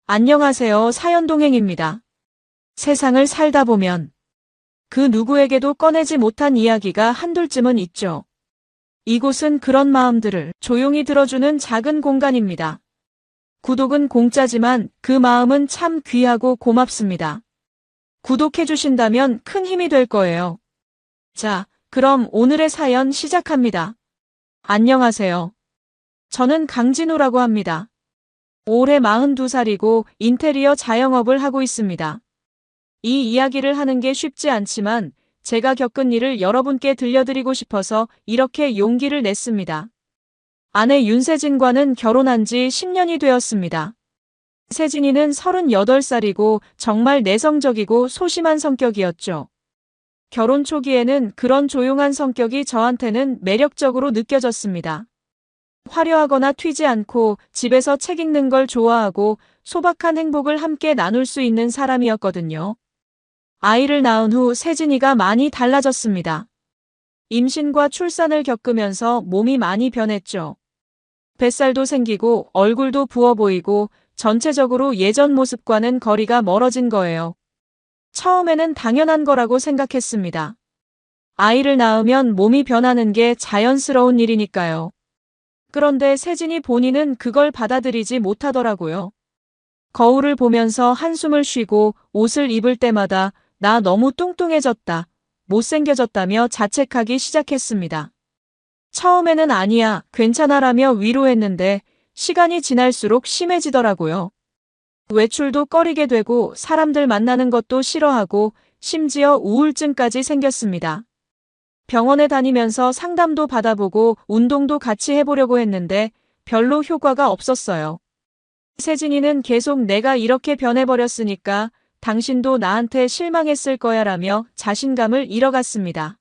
안녕하세요. 사연동행입니다. 세상을 살다 보면 그 누구에게도 꺼내지 못한 이야기가 한둘쯤은 있죠. 이곳은 그런 마음들을 조용히 들어주는 작은 공간입니다. 구독은 공짜지만 그 마음은 참 귀하고 고맙습니다. 구독해주신다면 큰 힘이 될 거예요. 자, 그럼 오늘의 사연 시작합니다. 안녕하세요. 저는 강진우라고 합니다. 올해 42살이고 인테리어 자영업을 하고 있습니다. 이 이야기를 하는 게 쉽지 않지만 제가 겪은 일을 여러분께 들려드리고 싶어서 이렇게 용기를 냈습니다. 아내 윤세진과는 결혼한 지 10년이 되었습니다. 세진이는 38살이고 정말 내성적이고 소심한 성격이었죠. 결혼 초기에는 그런 조용한 성격이 저한테는 매력적으로 느껴졌습니다. 화려하거나 튀지 않고 집에서 책 읽는 걸 좋아하고 소박한 행복을 함께 나눌 수 있는 사람이었거든요. 아이를 낳은 후 세진이가 많이 달라졌습니다. 임신과 출산을 겪으면서 몸이 많이 변했죠. 뱃살도 생기고 얼굴도 부어 보이고 전체적으로 예전 모습과는 거리가 멀어진 거예요. 처음에는 당연한 거라고 생각했습니다. 아이를 낳으면 몸이 변하는 게 자연스러운 일이니까요. 그런데 세진이 본인은 그걸 받아들이지 못하더라고요. 거울을 보면서 한숨을 쉬고 옷을 입을 때마다 나 너무 뚱뚱해졌다, 못생겨졌다며 자책하기 시작했습니다. 처음에는 아니야, 괜찮아라며 위로했는데 시간이 지날수록 심해지더라고요. 외출도 꺼리게 되고 사람들 만나는 것도 싫어하고 심지어 우울증까지 생겼습니다. 병원에 다니면서 상담도 받아보고 운동도 같이 해보려고 했는데 별로 효과가 없었어요. 세진이는 계속 내가 이렇게 변해버렸으니까 당신도 나한테 실망했을 거야 라며 자신감을 잃어갔습니다.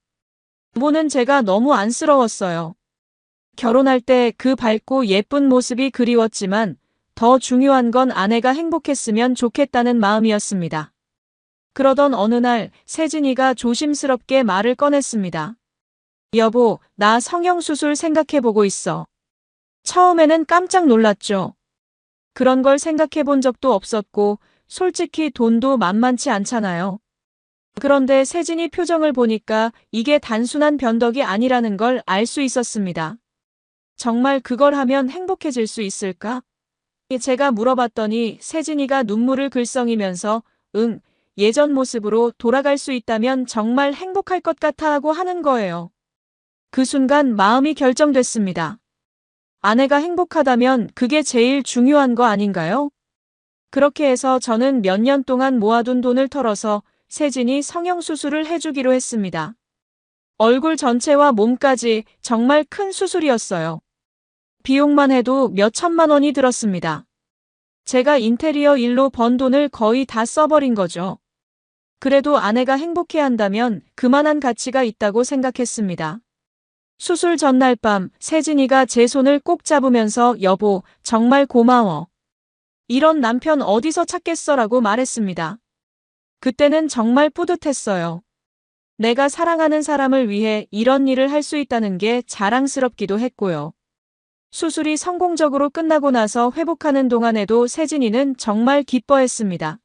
부모는 제가 너무 안쓰러웠어요. 결혼할 때 그 밝고 예쁜 모습이 그리웠지만 더 중요한 건 아내가 행복했으면 좋겠다는 마음이었습니다. 그러던 어느 날 세진이가 조심스럽게 말을 꺼냈습니다. 여보, 나 성형수술 생각해보고 있어. 처음에는 깜짝 놀랐죠. 그런 걸 생각해본 적도 없었고 솔직히 돈도 만만치 않잖아요. 그런데 세진이 표정을 보니까 이게 단순한 변덕이 아니라는 걸 알 수 있었습니다. 정말 그걸 하면 행복해질 수 있을까? 제가 물어봤더니 세진이가 눈물을 글썽이면서 예전 모습으로 돌아갈 수 있다면 정말 행복할 것 같아 하고 하는 거예요. 그 순간 마음이 결정됐습니다. 아내가 행복하다면 그게 제일 중요한 거 아닌가요? 그렇게 해서 저는 몇 년 동안 모아둔 돈을 털어서 세진이 성형수술을 해주기로 했습니다. 얼굴 전체와 몸까지 정말 큰 수술이었어요. 비용만 해도 몇 천만 원이 들었습니다. 제가 인테리어 일로 번 돈을 거의 다 써버린 거죠. 그래도 아내가 행복해한다면 그만한 가치가 있다고 생각했습니다. 수술 전날 밤 세진이가 제 손을 꼭 잡으면서 여보, 정말 고마워. 이런 남편 어디서 찾겠어라고 말했습니다. 그때는 정말 뿌듯했어요. 내가 사랑하는 사람을 위해 이런 일을 할 수 있다는 게 자랑스럽기도 했고요. 수술이 성공적으로 끝나고 나서 회복하는 동안에도 세진이는 정말 기뻐했습니다.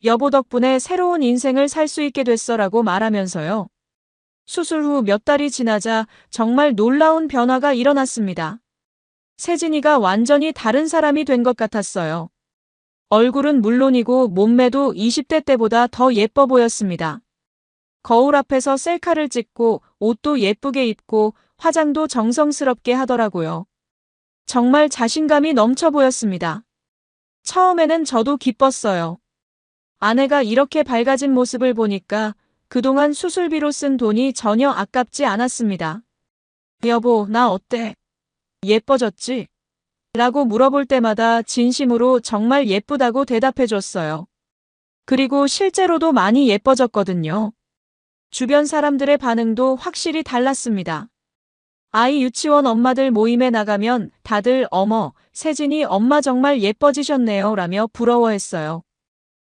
여보 덕분에 새로운 인생을 살 수 있게 됐어라고 말하면서요. 수술 후 몇 달이 지나자 정말 놀라운 변화가 일어났습니다. 세진이가 완전히 다른 사람이 된 것 같았어요. 얼굴은 물론이고 몸매도 20대 때보다 더 예뻐 보였습니다. 거울 앞에서 셀카를 찍고 옷도 예쁘게 입고 화장도 정성스럽게 하더라고요. 정말 자신감이 넘쳐 보였습니다. 처음에는 저도 기뻤어요. 아내가 이렇게 밝아진 모습을 보니까 그동안 수술비로 쓴 돈이 전혀 아깝지 않았습니다. 여보, 나 어때? 예뻐졌지? 라고 물어볼 때마다 진심으로 정말 예쁘다고 대답해줬어요. 그리고 실제로도 많이 예뻐졌거든요. 주변 사람들의 반응도 확실히 달랐습니다. 아이 유치원 엄마들 모임에 나가면 다들 어머, 세진이 엄마 정말 예뻐지셨네요 라며 부러워했어요.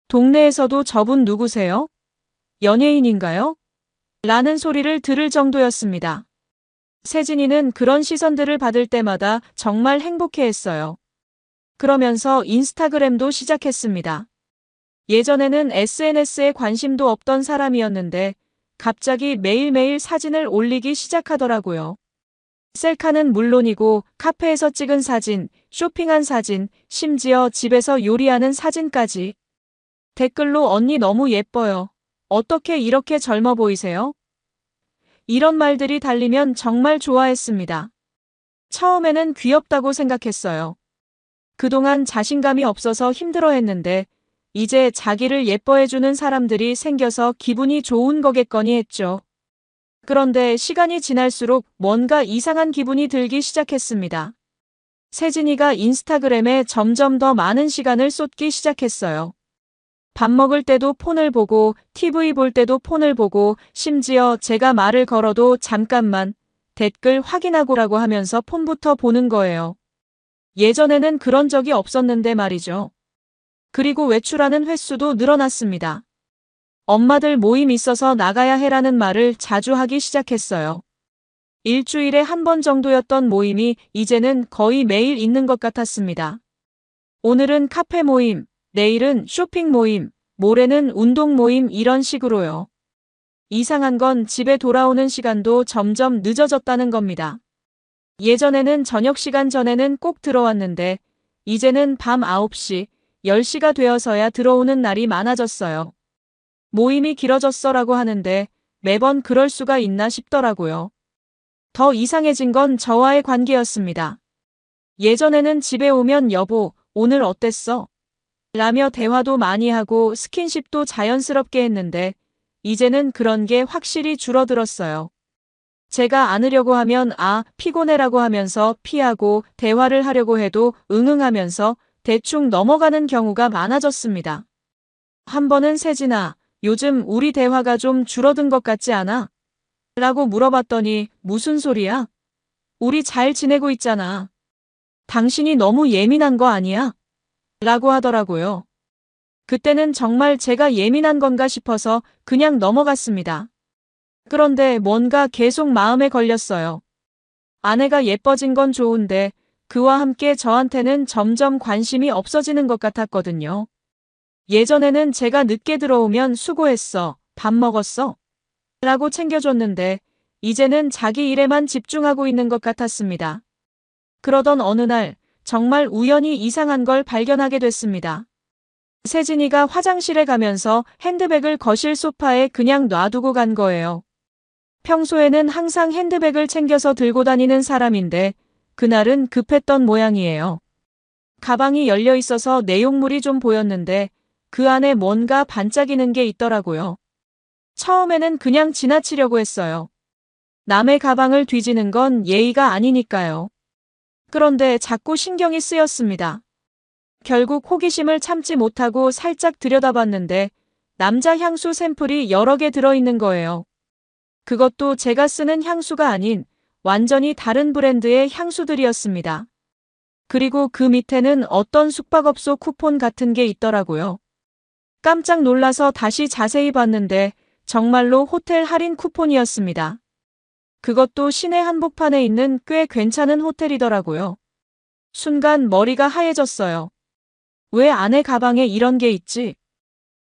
동네에서도 저분 누구세요? 연예인인가요? 라는 소리를 들을 정도였습니다. 세진이는 그런 시선들을 받을 때마다 정말 행복해했어요. 그러면서 인스타그램도 시작했습니다. 예전에는 SNS에 관심도 없던 사람이었는데 갑자기 매일매일 사진을 올리기 시작하더라고요. 셀카는 물론이고 카페에서 찍은 사진, 쇼핑한 사진, 심지어 집에서 요리하는 사진까지. 댓글로 언니 너무 예뻐요. 어떻게 이렇게 젊어 보이세요? 이런 말들이 달리면 정말 좋아했습니다. 처음에는 귀엽다고 생각했어요. 그동안 자신감이 없어서 힘들어했는데 이제 자기를 예뻐해주는 사람들이 생겨서 기분이 좋은 거겠거니 했죠. 그런데 시간이 지날수록 뭔가 이상한 기분이 들기 시작했습니다. 세진이가 인스타그램에 점점 더 많은 시간을 쏟기 시작했어요. 밥 먹을 때도 폰을 보고 TV 볼 때도 폰을 보고 심지어 제가 말을 걸어도 잠깐만 댓글 확인하고라고 하면서 폰부터 보는 거예요. 예전에는 그런 적이 없었는데 말이죠. 그리고 외출하는 횟수도 늘어났습니다. 엄마들 모임 있어서 나가야 해라는 말을 자주 하기 시작했어요. 일주일에 한 번 정도였던 모임이 이제는 거의 매일 있는 것 같았습니다. 오늘은 카페 모임, 내일은 쇼핑 모임, 모레는 운동 모임 이런 식으로요. 이상한 건 집에 돌아오는 시간도 점점 늦어졌다는 겁니다. 예전에는 저녁 시간 전에는 꼭 들어왔는데 이제는 밤 9시, 10시가 되어서야 들어오는 날이 많아졌어요. 모임이 길어졌어라고 하는데 매번 그럴 수가 있나 싶더라고요. 더 이상해진 건 저와의 관계였습니다. 예전에는 집에 오면 여보, 오늘 어땠어? 라며 대화도 많이 하고 스킨십도 자연스럽게 했는데 이제는 그런 게 확실히 줄어들었어요. 제가 안으려고 하면 피곤해라고 하면서 피하고 대화를 하려고 해도 응응하면서 대충 넘어가는 경우가 많아졌습니다. 한 번은 세진아, 요즘 우리 대화가 좀 줄어든 것 같지 않아? 라고 물어봤더니 무슨 소리야? 우리 잘 지내고 있잖아. 당신이 너무 예민한 거 아니야? 라고 하더라고요. 그때는 정말 제가 예민한 건가 싶어서 그냥 넘어갔습니다. 그런데 뭔가 계속 마음에 걸렸어요. 아내가 예뻐진 건 좋은데 그와 함께 저한테는 점점 관심이 없어지는 것 같았거든요. 예전에는 제가 늦게 들어오면 수고했어, 밥 먹었어? 라고 챙겨줬는데 이제는 자기 일에만 집중하고 있는 것 같았습니다. 그러던 어느 날 정말 우연히 이상한 걸 발견하게 됐습니다. 세진이가 화장실에 가면서 핸드백을 거실 소파에 그냥 놔두고 간 거예요. 평소에는 항상 핸드백을 챙겨서 들고 다니는 사람인데 그날은 급했던 모양이에요. 가방이 열려 있어서 내용물이 좀 보였는데 그 안에 뭔가 반짝이는 게 있더라고요. 처음에는 그냥 지나치려고 했어요. 남의 가방을 뒤지는 건 예의가 아니니까요. 그런데 자꾸 신경이 쓰였습니다. 결국 호기심을 참지 못하고 살짝 들여다봤는데 남자 향수 샘플이 여러 개 들어있는 거예요. 그것도 제가 쓰는 향수가 아닌 완전히 다른 브랜드의 향수들이었습니다. 그리고 그 밑에는 어떤 숙박업소 쿠폰 같은 게 있더라고요. 깜짝 놀라서 다시 자세히 봤는데 정말로 호텔 할인 쿠폰이었습니다. 그것도 시내 한복판에 있는 꽤 괜찮은 호텔이더라고요. 순간 머리가 하얘졌어요. 왜 아내 가방에 이런 게 있지?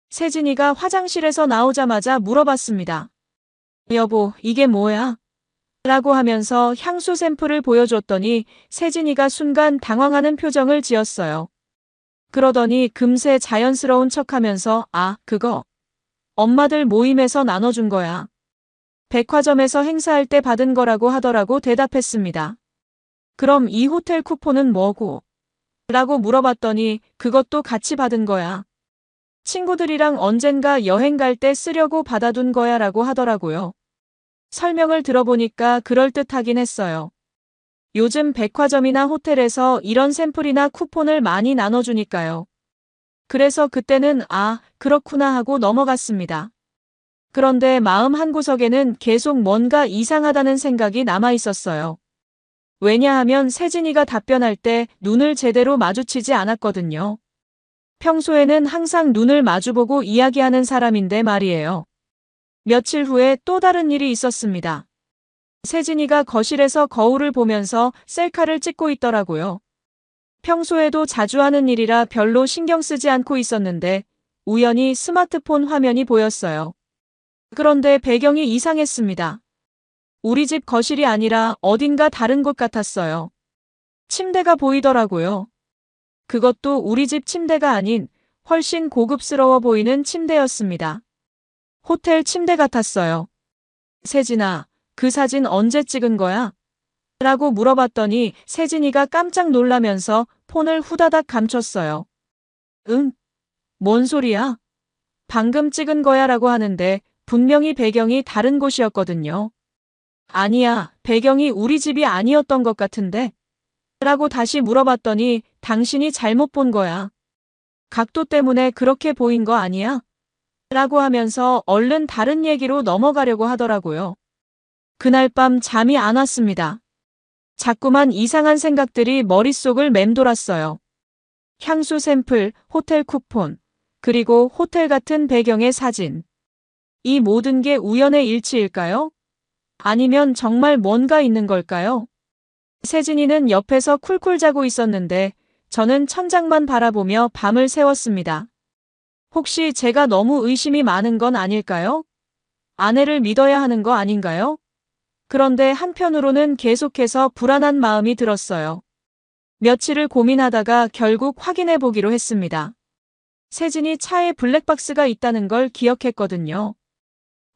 세진이가 화장실에서 나오자마자 물어봤습니다. 여보, 이게 뭐야? 라고 하면서 향수 샘플을 보여줬더니 세진이가 순간 당황하는 표정을 지었어요. 그러더니 금세 자연스러운 척하면서 그거 엄마들 모임에서 나눠준 거야. 백화점에서 행사할 때 받은 거라고 하더라고 대답했습니다. 그럼 이 호텔 쿠폰은 뭐고? 라고 물어봤더니 그것도 같이 받은 거야. 친구들이랑 언젠가 여행 갈 때 쓰려고 받아둔 거야 라고 하더라고요. 설명을 들어보니까 그럴듯하긴 했어요. 요즘 백화점이나 호텔에서 이런 샘플이나 쿠폰을 많이 나눠주니까요. 그래서 그때는 그렇구나 하고 넘어갔습니다. 그런데 마음 한구석에는 계속 뭔가 이상하다는 생각이 남아 있었어요. 왜냐하면 세진이가 답변할 때 눈을 제대로 마주치지 않았거든요. 평소에는 항상 눈을 마주보고 이야기하는 사람인데 말이에요. 며칠 후에 또 다른 일이 있었습니다. 세진이가 거실에서 거울을 보면서 셀카를 찍고 있더라고요. 평소에도 자주 하는 일이라 별로 신경 쓰지 않고 있었는데 우연히 스마트폰 화면이 보였어요. 그런데 배경이 이상했습니다. 우리 집 거실이 아니라 어딘가 다른 곳 같았어요. 침대가 보이더라고요. 그것도 우리 집 침대가 아닌 훨씬 고급스러워 보이는 침대였습니다. 호텔 침대 같았어요. 세진아, 그 사진 언제 찍은 거야? 라고 물어봤더니 세진이가 깜짝 놀라면서 폰을 후다닥 감췄어요. 응? 뭔 소리야? 방금 찍은 거야 라고 하는데 분명히 배경이 다른 곳이었거든요. 아니야, 배경이 우리 집이 아니었던 것 같은데? 라고 다시 물어봤더니 당신이 잘못 본 거야. 각도 때문에 그렇게 보인 거 아니야? 라고 하면서 얼른 다른 얘기로 넘어가려고 하더라고요. 그날 밤 잠이 안 왔습니다. 자꾸만 이상한 생각들이 머릿속을 맴돌았어요. 향수 샘플, 호텔 쿠폰, 그리고 호텔 같은 배경의 사진. 이 모든 게 우연의 일치일까요? 아니면 정말 뭔가 있는 걸까요? 세진이는 옆에서 쿨쿨 자고 있었는데 저는 천장만 바라보며 밤을 새웠습니다. 혹시 제가 너무 의심이 많은 건 아닐까요? 아내를 믿어야 하는 거 아닌가요? 그런데 한편으로는 계속해서 불안한 마음이 들었어요. 며칠을 고민하다가 결국 확인해 보기로 했습니다. 세진이 차에 블랙박스가 있다는 걸 기억했거든요.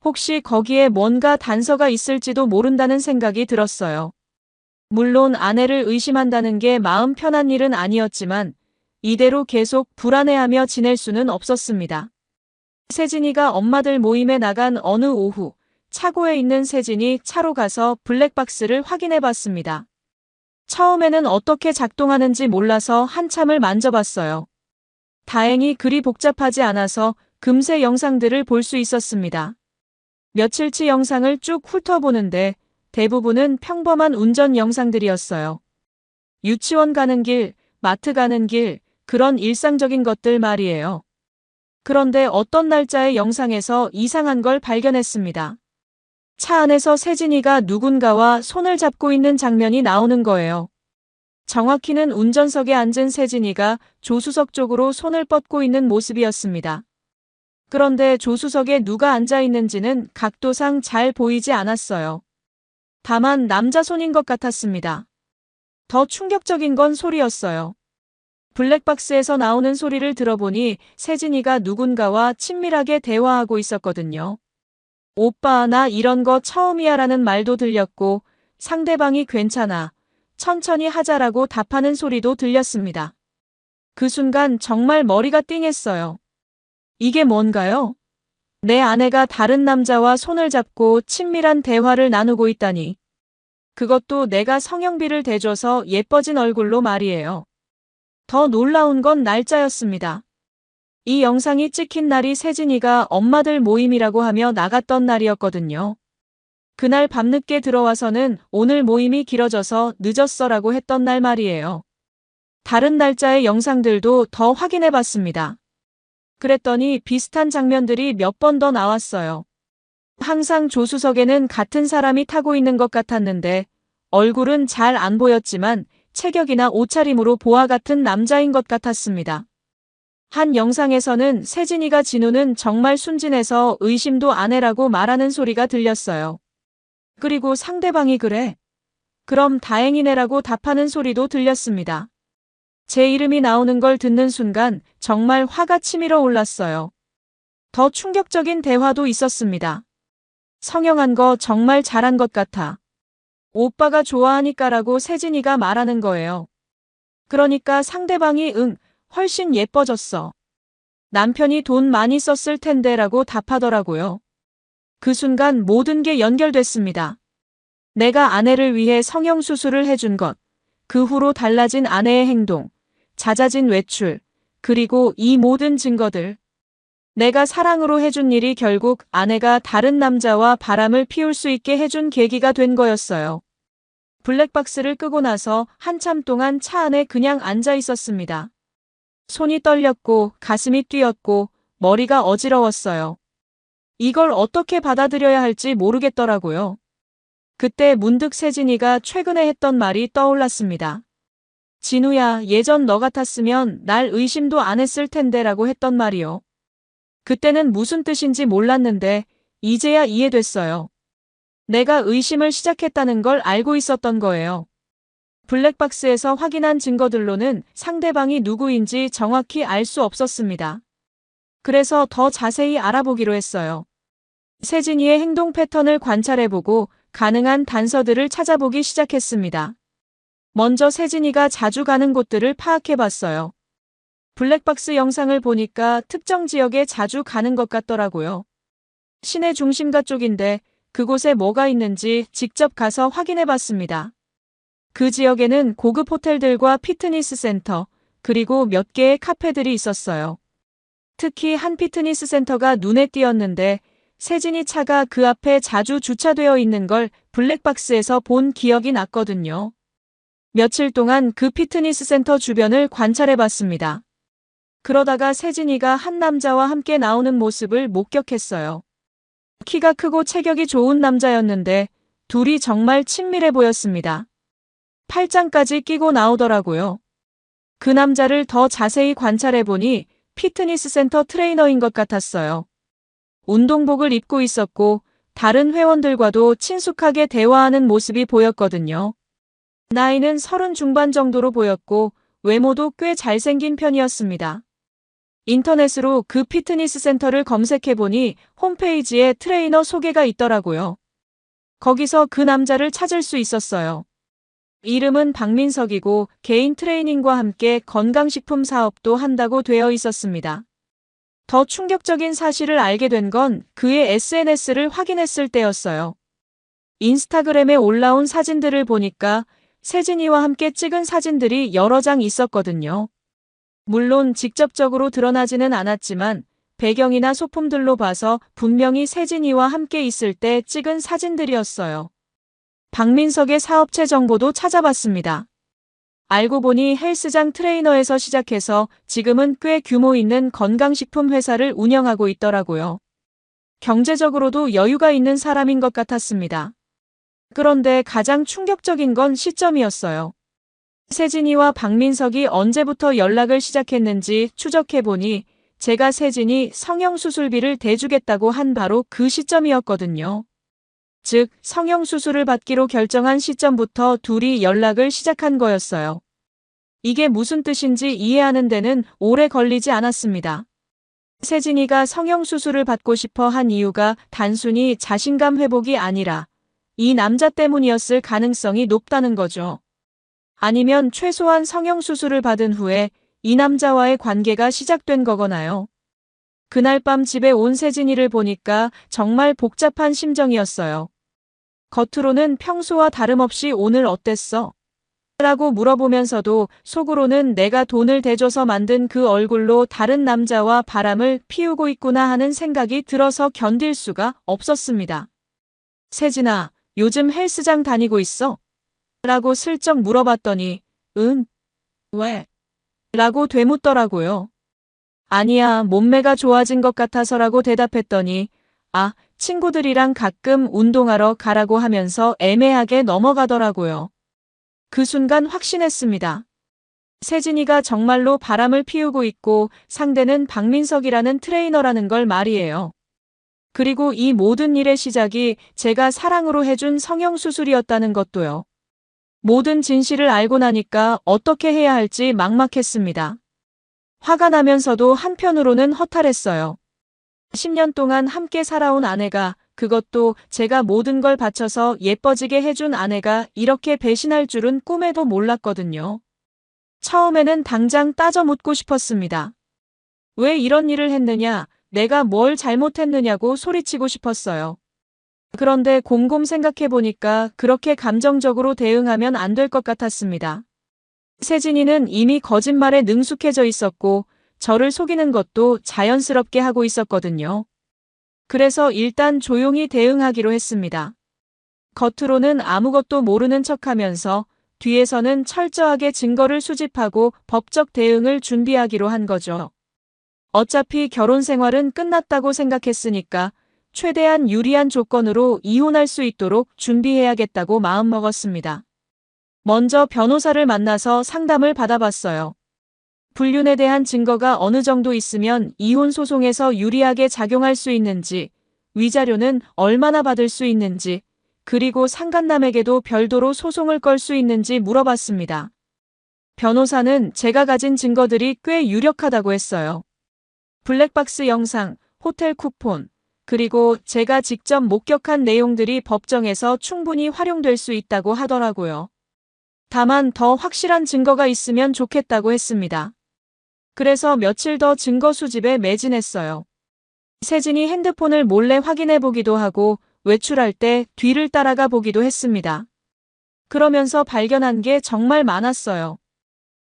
혹시 거기에 뭔가 단서가 있을지도 모른다는 생각이 들었어요. 물론 아내를 의심한다는 게 마음 편한 일은 아니었지만 이대로 계속 불안해하며 지낼 수는 없었습니다. 세진이가 엄마들 모임에 나간 어느 오후, 차고에 있는 세진이 차로 가서 블랙박스를 확인해 봤습니다. 처음에는 어떻게 작동하는지 몰라서 한참을 만져봤어요. 다행히 그리 복잡하지 않아서 금세 영상들을 볼 수 있었습니다. 며칠치 영상을 쭉 훑어보는데 대부분은 평범한 운전 영상들이었어요. 유치원 가는 길, 마트 가는 길, 그런 일상적인 것들 말이에요. 그런데 어떤 날짜의 영상에서 이상한 걸 발견했습니다. 차 안에서 세진이가 누군가와 손을 잡고 있는 장면이 나오는 거예요. 정확히는 운전석에 앉은 세진이가 조수석 쪽으로 손을 뻗고 있는 모습이었습니다. 그런데 조수석에 누가 앉아 있는지는 각도상 잘 보이지 않았어요. 다만 남자 손인 것 같았습니다. 더 충격적인 건 소리였어요. 블랙박스에서 나오는 소리를 들어보니 세진이가 누군가와 친밀하게 대화하고 있었거든요. 오빠, 나 이런 거 처음이야 라는 말도 들렸고 상대방이 괜찮아, 천천히 하자라고 답하는 소리도 들렸습니다. 그 순간 정말 머리가 띵했어요. 이게 뭔가요? 내 아내가 다른 남자와 손을 잡고 친밀한 대화를 나누고 있다니. 그것도 내가 성형비를 대줘서 예뻐진 얼굴로 말이에요. 더 놀라운 건 날짜였습니다. 이 영상이 찍힌 날이 세진이가 엄마들 모임이라고 하며 나갔던 날이었거든요. 그날 밤늦게 들어와서는 오늘 모임이 길어져서 늦었어라고 했던 날 말이에요. 다른 날짜의 영상들도 더 확인해 봤습니다. 그랬더니 비슷한 장면들이 몇 번 더 나왔어요. 항상 조수석에는 같은 사람이 타고 있는 것 같았는데 얼굴은 잘 안 보였지만 체격이나 옷차림으로 보아 같은 남자인 것 같았습니다. 한 영상에서는 세진이가 진우는 정말 순진해서 의심도 안 해라고 말하는 소리가 들렸어요. 그리고 상대방이 그래? 그럼 다행이네라고 답하는 소리도 들렸습니다. 제 이름이 나오는 걸 듣는 순간 정말 화가 치밀어 올랐어요. 더 충격적인 대화도 있었습니다. 성형한 거 정말 잘한 것 같아. 오빠가 좋아하니까라고 세진이가 말하는 거예요. 그러니까 상대방이 응, 훨씬 예뻐졌어. 남편이 돈 많이 썼을 텐데라고 답하더라고요. 그 순간 모든 게 연결됐습니다. 내가 아내를 위해 성형수술을 해준 것, 그 후로 달라진 아내의 행동, 잦아진 외출, 그리고 이 모든 증거들. 내가 사랑으로 해준 일이 결국 아내가 다른 남자와 바람을 피울 수 있게 해준 계기가 된 거였어요. 블랙박스를 끄고 나서 한참 동안 차 안에 그냥 앉아 있었습니다. 손이 떨렸고 가슴이 뛰었고 머리가 어지러웠어요. 이걸 어떻게 받아들여야 할지 모르겠더라고요. 그때 문득 세진이가 최근에 했던 말이 떠올랐습니다. 진우야, 예전 너 같았으면 날 의심도 안 했을 텐데라고 했던 말이요. 그때는 무슨 뜻인지 몰랐는데 이제야 이해됐어요. 내가 의심을 시작했다는 걸 알고 있었던 거예요. 블랙박스에서 확인한 증거들로는 상대방이 누구인지 정확히 알 수 없었습니다. 그래서 더 자세히 알아보기로 했어요. 세진이의 행동 패턴을 관찰해보고 가능한 단서들을 찾아보기 시작했습니다. 먼저 세진이가 자주 가는 곳들을 파악해봤어요. 블랙박스 영상을 보니까 특정 지역에 자주 가는 것 같더라고요. 시내 중심가 쪽인데 그곳에 뭐가 있는지 직접 가서 확인해봤습니다. 그 지역에는 고급 호텔들과 피트니스 센터, 그리고 몇 개의 카페들이 있었어요. 특히 한 피트니스 센터가 눈에 띄었는데 세진이 차가 그 앞에 자주 주차되어 있는 걸 블랙박스에서 본 기억이 났거든요. 며칠 동안 그 피트니스 센터 주변을 관찰해봤습니다. 그러다가 세진이가 한 남자와 함께 나오는 모습을 목격했어요. 키가 크고 체격이 좋은 남자였는데 둘이 정말 친밀해 보였습니다. 팔짱까지 끼고 나오더라고요. 그 남자를 더 자세히 관찰해보니 피트니스 센터 트레이너인 것 같았어요. 운동복을 입고 있었고 다른 회원들과도 친숙하게 대화하는 모습이 보였거든요. 나이는 30 중반 정도로 보였고 외모도 꽤 잘생긴 편이었습니다. 인터넷으로 그 피트니스 센터를 검색해보니 홈페이지에 트레이너 소개가 있더라고요. 거기서 그 남자를 찾을 수 있었어요. 이름은 박민석이고 개인 트레이닝과 함께 건강식품 사업도 한다고 되어 있었습니다. 더 충격적인 사실을 알게 된 건 그의 SNS를 확인했을 때였어요. 인스타그램에 올라온 사진들을 보니까 세진이와 함께 찍은 사진들이 여러 장 있었거든요. 물론 직접적으로 드러나지는 않았지만 배경이나 소품들로 봐서 분명히 세진이와 함께 있을 때 찍은 사진들이었어요. 박민석의 사업체 정보도 찾아봤습니다. 알고 보니 헬스장 트레이너에서 시작해서 지금은 꽤 규모 있는 건강식품 회사를 운영하고 있더라고요. 경제적으로도 여유가 있는 사람인 것 같았습니다. 그런데 가장 충격적인 건 시점이었어요. 세진이와 박민석이 언제부터 연락을 시작했는지 추적해보니 제가 세진이 성형수술비를 대주겠다고 한 바로 그 시점이었거든요. 즉, 성형수술을 받기로 결정한 시점부터 둘이 연락을 시작한 거였어요. 이게 무슨 뜻인지 이해하는 데는 오래 걸리지 않았습니다. 세진이가 성형수술을 받고 싶어 한 이유가 단순히 자신감 회복이 아니라 이 남자 때문이었을 가능성이 높다는 거죠. 아니면 최소한 성형수술을 받은 후에 이 남자와의 관계가 시작된 거거나요. 그날 밤 집에 온 세진이를 보니까 정말 복잡한 심정이었어요. 겉으로는 평소와 다름없이 오늘 어땠어? 라고 물어보면서도 속으로는 내가 돈을 대줘서 만든 그 얼굴로 다른 남자와 바람을 피우고 있구나 하는 생각이 들어서 견딜 수가 없었습니다. 세진아, 요즘 헬스장 다니고 있어? 라고 슬쩍 물어봤더니 응? 왜? 라고 되묻더라고요. 아니야, 몸매가 좋아진 것 같아서라고 대답했더니 아, 친구들이랑 가끔 운동하러 가라고 하면서 애매하게 넘어가더라고요. 그 순간 확신했습니다. 세진이가 정말로 바람을 피우고 있고 상대는 박민석이라는 트레이너라는 걸 말이에요. 그리고 이 모든 일의 시작이 제가 사랑으로 해준 성형수술이었다는 것도요. 모든 진실을 알고 나니까 어떻게 해야 할지 막막했습니다. 화가 나면서도 한편으로는 허탈했어요. 10년 동안 함께 살아온 아내가, 그것도 제가 모든 걸 바쳐서 예뻐지게 해준 아내가 이렇게 배신할 줄은 꿈에도 몰랐거든요. 처음에는 당장 따져 묻고 싶었습니다. 왜 이런 일을 했느냐, 내가 뭘 잘못했느냐고 소리치고 싶었어요. 그런데 곰곰 생각해보니까 그렇게 감정적으로 대응하면 안 될 것 같았습니다. 세진이는 이미 거짓말에 능숙해져 있었고 저를 속이는 것도 자연스럽게 하고 있었거든요. 그래서 일단 조용히 대응하기로 했습니다. 겉으로는 아무것도 모르는 척하면서 뒤에서는 철저하게 증거를 수집하고 법적 대응을 준비하기로 한 거죠. 어차피 결혼 생활은 끝났다고 생각했으니까 최대한 유리한 조건으로 이혼할 수 있도록 준비해야겠다고 마음먹었습니다. 먼저 변호사를 만나서 상담을 받아봤어요. 불륜에 대한 증거가 어느 정도 있으면 이혼 소송에서 유리하게 작용할 수 있는지, 위자료는 얼마나 받을 수 있는지, 그리고 상간남에게도 별도로 소송을 걸 수 있는지 물어봤습니다. 변호사는 제가 가진 증거들이 꽤 유력하다고 했어요. 블랙박스 영상, 호텔 쿠폰, 그리고 제가 직접 목격한 내용들이 법정에서 충분히 활용될 수 있다고 하더라고요. 다만 더 확실한 증거가 있으면 좋겠다고 했습니다. 그래서 며칠 더 증거 수집에 매진했어요. 세진이 핸드폰을 몰래 확인해 보기도 하고 외출할 때 뒤를 따라가 보기도 했습니다. 그러면서 발견한 게 정말 많았어요.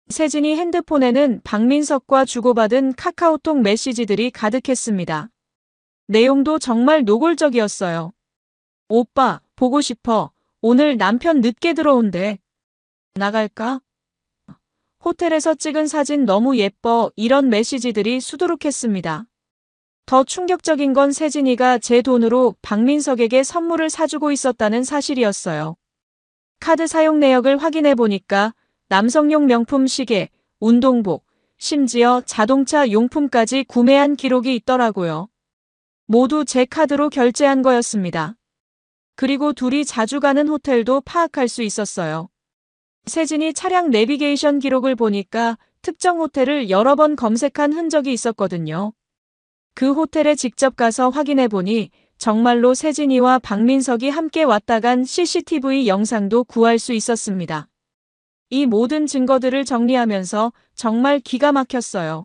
세진이 핸드폰에는 박민석과 주고받은 카카오톡 메시지들이 가득했습니다. 내용도 정말 노골적이었어요. 오빠, 보고 싶어. 오늘 남편 늦게 들어온대. 나갈까? 호텔에서 찍은 사진 너무 예뻐. 이런 메시지들이 수두룩했습니다. 더 충격적인 건 세진이가 제 돈으로 박민석에게 선물을 사주고 있었다는 사실이었어요. 카드 사용 내역을 확인해 보니까 남성용 명품 시계, 운동복, 심지어 자동차 용품까지 구매한 기록이 있더라고요. 모두 제 카드로 결제한 거였습니다. 그리고 둘이 자주 가는 호텔도 파악할 수 있었어요. 세진이 차량 내비게이션 기록을 보니까 특정 호텔을 여러 번 검색한 흔적이 있었거든요. 그 호텔에 직접 가서 확인해 보니 정말로 세진이와 박민석이 함께 왔다 간 CCTV 영상도 구할 수 있었습니다. 이 모든 증거들을 정리하면서 정말 기가 막혔어요.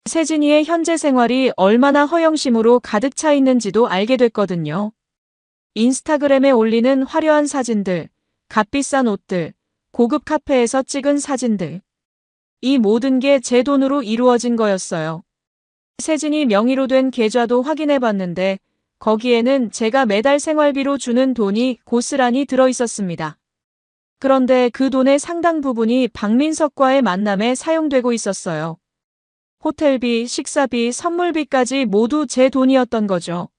세진이의 현재 생활이 얼마나 허영심으로 가득 차 있는지도 알게 됐거든요. 인스타그램에 올리는 화려한 사진들, 값비싼 옷들, 고급 카페에서 찍은 사진들. 이 모든 게 제 돈으로 이루어진 거였어요. 세진이 명의로 된 계좌도 확인해 봤는데 거기에는 제가 매달 생활비로 주는 돈이 고스란히 들어 있었습니다. 그런데 그 돈의 상당 부분이 박민석과의 만남에 사용되고 있었어요. 호텔비, 식사비, 선물비까지 모두 제 돈이었던 거죠.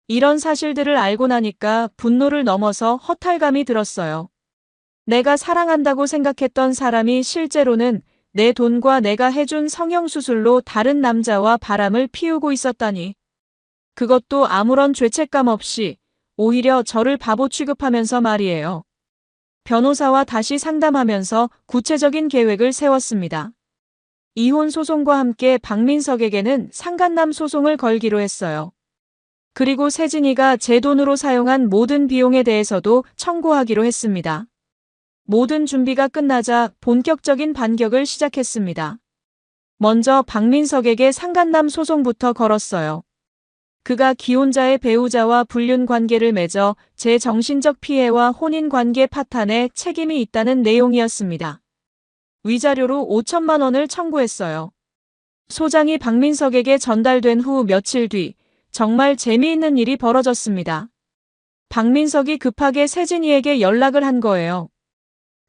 이런 사실들을 알고 나니까 분노를 넘어서 허탈감이 들었어요. 내가 사랑한다고 생각했던 사람이 실제로는 내 돈과 내가 해준 성형수술로 다른 남자와 바람을 피우고 있었다니. 그것도 아무런 죄책감 없이 오히려 저를 바보 취급하면서 말이에요. 변호사와 다시 상담하면서 구체적인 계획을 세웠습니다. 이혼 소송과 함께 박민석에게는 상간남 소송을 걸기로 했어요. 그리고 세진이가 제 돈으로 사용한 모든 비용에 대해서도 청구하기로 했습니다. 모든 준비가 끝나자 본격적인 반격을 시작했습니다. 먼저 박민석에게 상간남 소송부터 걸었어요. 그가 기혼자의 배우자와 불륜 관계를 맺어 제 정신적 피해와 혼인 관계 파탄에 책임이 있다는 내용이었습니다. 위자료로 5천만 원을 청구했어요. 소장이 박민석에게 전달된 후 며칠 뒤 정말 재미있는 일이 벌어졌습니다. 박민석이 급하게 세진이에게 연락을 한 거예요.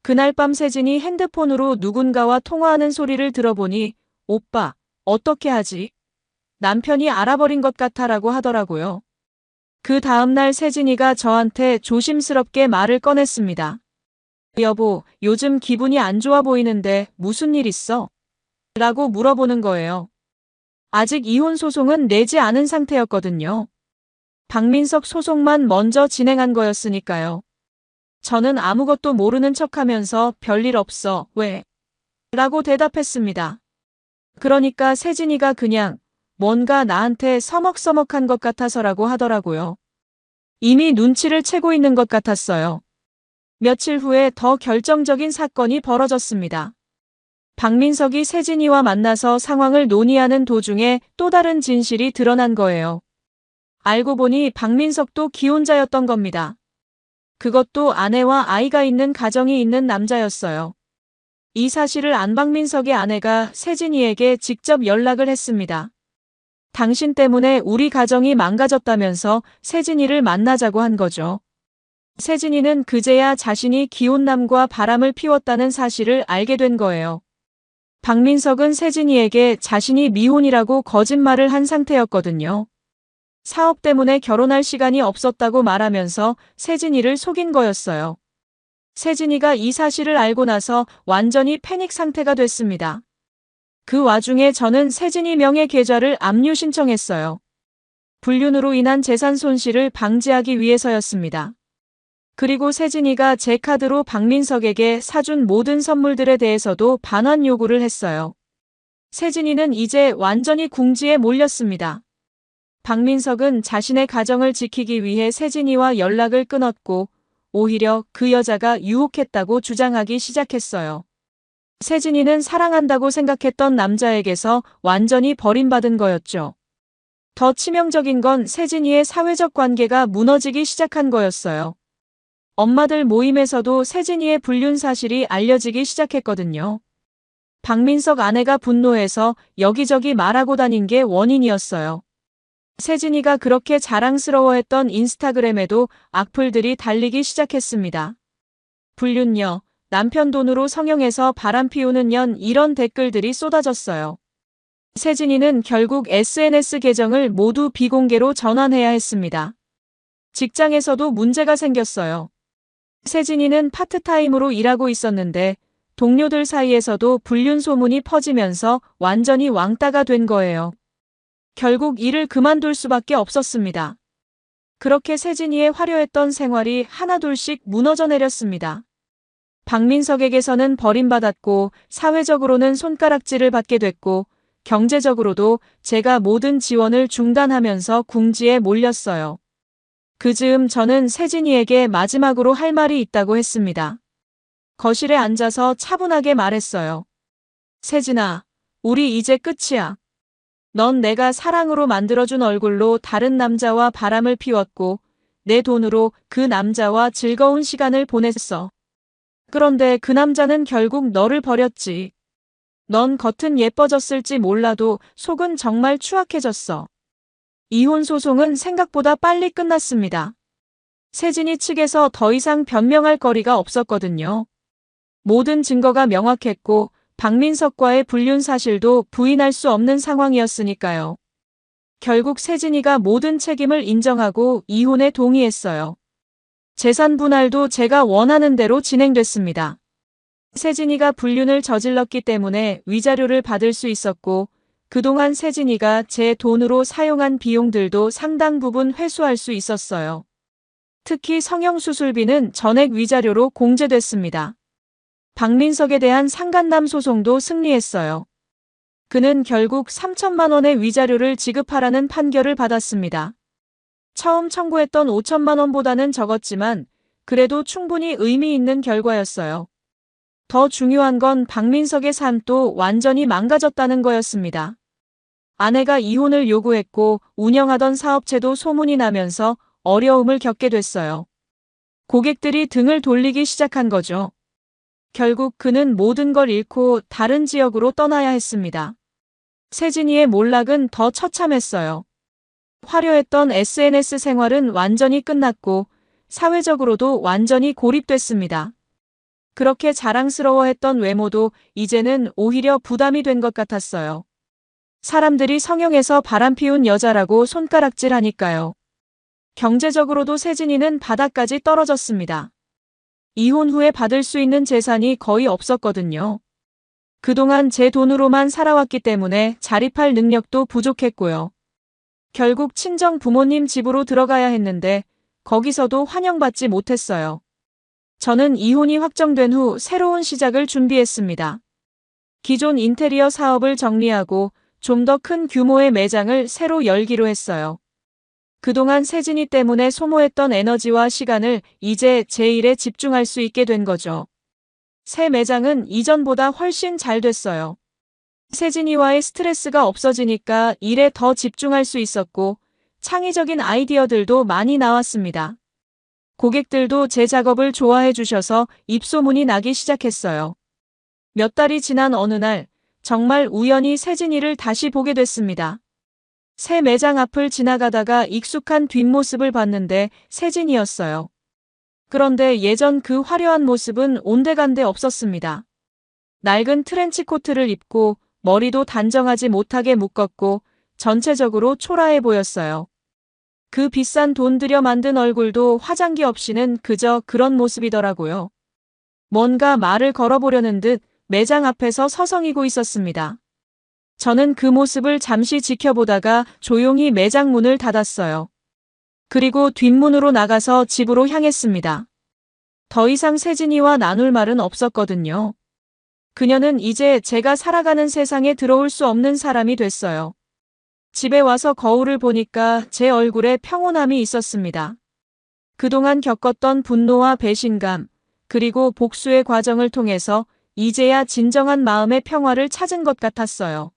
그날 밤 세진이 핸드폰으로 누군가와 통화하는 소리를 들어보니 오빠, 어떻게 하지? 남편이 알아버린 것 같아라고 하더라고요. 그 다음날 세진이가 저한테 조심스럽게 말을 꺼냈습니다. 여보, 요즘 기분이 안 좋아 보이는데 무슨 일 있어? 라고 물어보는 거예요. 아직 이혼 소송은 내지 않은 상태였거든요. 박민석 소송만 먼저 진행한 거였으니까요. 저는 아무것도 모르는 척하면서 별일 없어, 왜? 라고 대답했습니다. 그러니까 세진이가 그냥 뭔가 나한테 서먹서먹한 것 같아서라고 하더라고요. 이미 눈치를 채고 있는 것 같았어요. 며칠 후에 더 결정적인 사건이 벌어졌습니다. 박민석이 세진이와 만나서 상황을 논의하는 도중에 또 다른 진실이 드러난 거예요. 알고 보니 박민석도 기혼자였던 겁니다. 그것도 아내와 아이가 있는 가정이 있는 남자였어요. 이 사실을 안 박민석의 아내가 세진이에게 직접 연락을 했습니다. 당신 때문에 우리 가정이 망가졌다면서 세진이를 만나자고 한 거죠. 세진이는 그제야 자신이 기혼남과 바람을 피웠다는 사실을 알게 된 거예요. 박민석은 세진이에게 자신이 미혼이라고 거짓말을 한 상태였거든요. 사업 때문에 결혼할 시간이 없었다고 말하면서 세진이를 속인 거였어요. 세진이가 이 사실을 알고 나서 완전히 패닉 상태가 됐습니다. 그 와중에 저는 세진이 명의 계좌를 압류 신청했어요. 불륜으로 인한 재산 손실을 방지하기 위해서였습니다. 그리고 세진이가 제 카드로 박민석에게 사준 모든 선물들에 대해서도 반환 요구를 했어요. 세진이는 이제 완전히 궁지에 몰렸습니다. 박민석은 자신의 가정을 지키기 위해 세진이와 연락을 끊었고 오히려 그 여자가 유혹했다고 주장하기 시작했어요. 세진이는 사랑한다고 생각했던 남자에게서 완전히 버림받은 거였죠. 더 치명적인 건 세진이의 사회적 관계가 무너지기 시작한 거였어요. 엄마들 모임에서도 세진이의 불륜 사실이 알려지기 시작했거든요. 박민석 아내가 분노해서 여기저기 말하고 다닌 게 원인이었어요. 세진이가 그렇게 자랑스러워했던 인스타그램에도 악플들이 달리기 시작했습니다. 불륜녀, 남편 돈으로 성형해서 바람 피우는 년 이런 댓글들이 쏟아졌어요. 세진이는 결국 SNS 계정을 모두 비공개로 전환해야 했습니다. 직장에서도 문제가 생겼어요. 세진이는 파트타임으로 일하고 있었는데 동료들 사이에서도 불륜 소문이 퍼지면서 완전히 왕따가 된 거예요. 결국 일을 그만둘 수밖에 없었습니다. 그렇게 세진이의 화려했던 생활이 하나둘씩 무너져 내렸습니다. 박민석에게서는 버림받았고 사회적으로는 손가락질을 받게 됐고 경제적으로도 제가 모든 지원을 중단하면서 궁지에 몰렸어요. 그 즈음 저는 세진이에게 마지막으로 할 말이 있다고 했습니다. 거실에 앉아서 차분하게 말했어요. 세진아, 우리 이제 끝이야. 넌 내가 사랑으로 만들어준 얼굴로 다른 남자와 바람을 피웠고 내 돈으로 그 남자와 즐거운 시간을 보냈어. 그런데 그 남자는 결국 너를 버렸지. 넌 겉은 예뻐졌을지 몰라도 속은 정말 추악해졌어. 이혼 소송은 생각보다 빨리 끝났습니다. 세진이 측에서 더 이상 변명할 거리가 없었거든요. 모든 증거가 명확했고 박민석과의 불륜 사실도 부인할 수 없는 상황이었으니까요. 결국 세진이가 모든 책임을 인정하고 이혼에 동의했어요. 재산 분할도 제가 원하는 대로 진행됐습니다. 세진이가 불륜을 저질렀기 때문에 위자료를 받을 수 있었고 그동안 세진이가 제 돈으로 사용한 비용들도 상당 부분 회수할 수 있었어요. 특히 성형수술비는 전액 위자료로 공제됐습니다. 박민석에 대한 상간남 소송도 승리했어요. 그는 결국 3천만 원의 위자료를 지급하라는 판결을 받았습니다. 처음 청구했던 5천만 원보다는 적었지만 그래도 충분히 의미 있는 결과였어요. 더 중요한 건 박민석의 삶도 완전히 망가졌다는 거였습니다. 아내가 이혼을 요구했고 운영하던 사업체도 소문이 나면서 어려움을 겪게 됐어요. 고객들이 등을 돌리기 시작한 거죠. 결국 그는 모든 걸 잃고 다른 지역으로 떠나야 했습니다. 세진이의 몰락은 더 처참했어요. 화려했던 SNS 생활은 완전히 끝났고 사회적으로도 완전히 고립됐습니다. 그렇게 자랑스러워했던 외모도 이제는 오히려 부담이 된 것 같았어요. 사람들이 성형해서 바람피운 여자라고 손가락질하니까요. 경제적으로도 세진이는 바닥까지 떨어졌습니다. 이혼 후에 받을 수 있는 재산이 거의 없었거든요. 그동안 제 돈으로만 살아왔기 때문에 자립할 능력도 부족했고요. 결국 친정 부모님 집으로 들어가야 했는데 거기서도 환영받지 못했어요. 저는 이혼이 확정된 후 새로운 시작을 준비했습니다. 기존 인테리어 사업을 정리하고 좀 더 큰 규모의 매장을 새로 열기로 했어요. 그동안 세진이 때문에 소모했던 에너지와 시간을 이제 제 일에 집중할 수 있게 된 거죠. 새 매장은 이전보다 훨씬 잘 됐어요. 세진이와의 스트레스가 없어지니까 일에 더 집중할 수 있었고 창의적인 아이디어들도 많이 나왔습니다. 고객들도 제 작업을 좋아해 주셔서 입소문이 나기 시작했어요. 몇 달이 지난 어느 날 정말 우연히 세진이를 다시 보게 됐습니다. 새 매장 앞을 지나가다가 익숙한 뒷모습을 봤는데 세진이었어요. 그런데 예전 그 화려한 모습은 온데간데 없었습니다. 낡은 트렌치 코트를 입고 머리도 단정하지 못하게 묶었고 전체적으로 초라해 보였어요. 그 비싼 돈 들여 만든 얼굴도 화장기 없이는 그저 그런 모습이더라고요. 뭔가 말을 걸어보려는 듯 매장 앞에서 서성이고 있었습니다. 저는 그 모습을 잠시 지켜보다가 조용히 매장 문을 닫았어요. 그리고 뒷문으로 나가서 집으로 향했습니다. 더 이상 세진이와 나눌 말은 없었거든요. 그녀는 이제 제가 살아가는 세상에 들어올 수 없는 사람이 됐어요. 집에 와서 거울을 보니까 제 얼굴에 평온함이 있었습니다. 그동안 겪었던 분노와 배신감, 그리고 복수의 과정을 통해서 이제야 진정한 마음의 평화를 찾은 것 같았어요.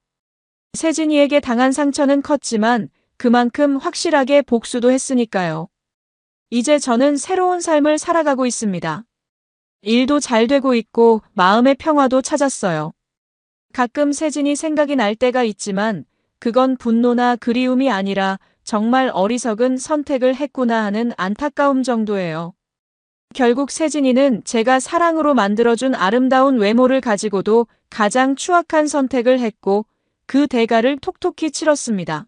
세진이에게 당한 상처는 컸지만 그만큼 확실하게 복수도 했으니까요. 이제 저는 새로운 삶을 살아가고 있습니다. 일도 잘 되고 있고 마음의 평화도 찾았어요. 가끔 세진이 생각이 날 때가 있지만 그건 분노나 그리움이 아니라 정말 어리석은 선택을 했구나 하는 안타까움 정도예요. 결국 세진이는 제가 사랑으로 만들어준 아름다운 외모를 가지고도 가장 추악한 선택을 했고 그 대가를 톡톡히 치렀습니다.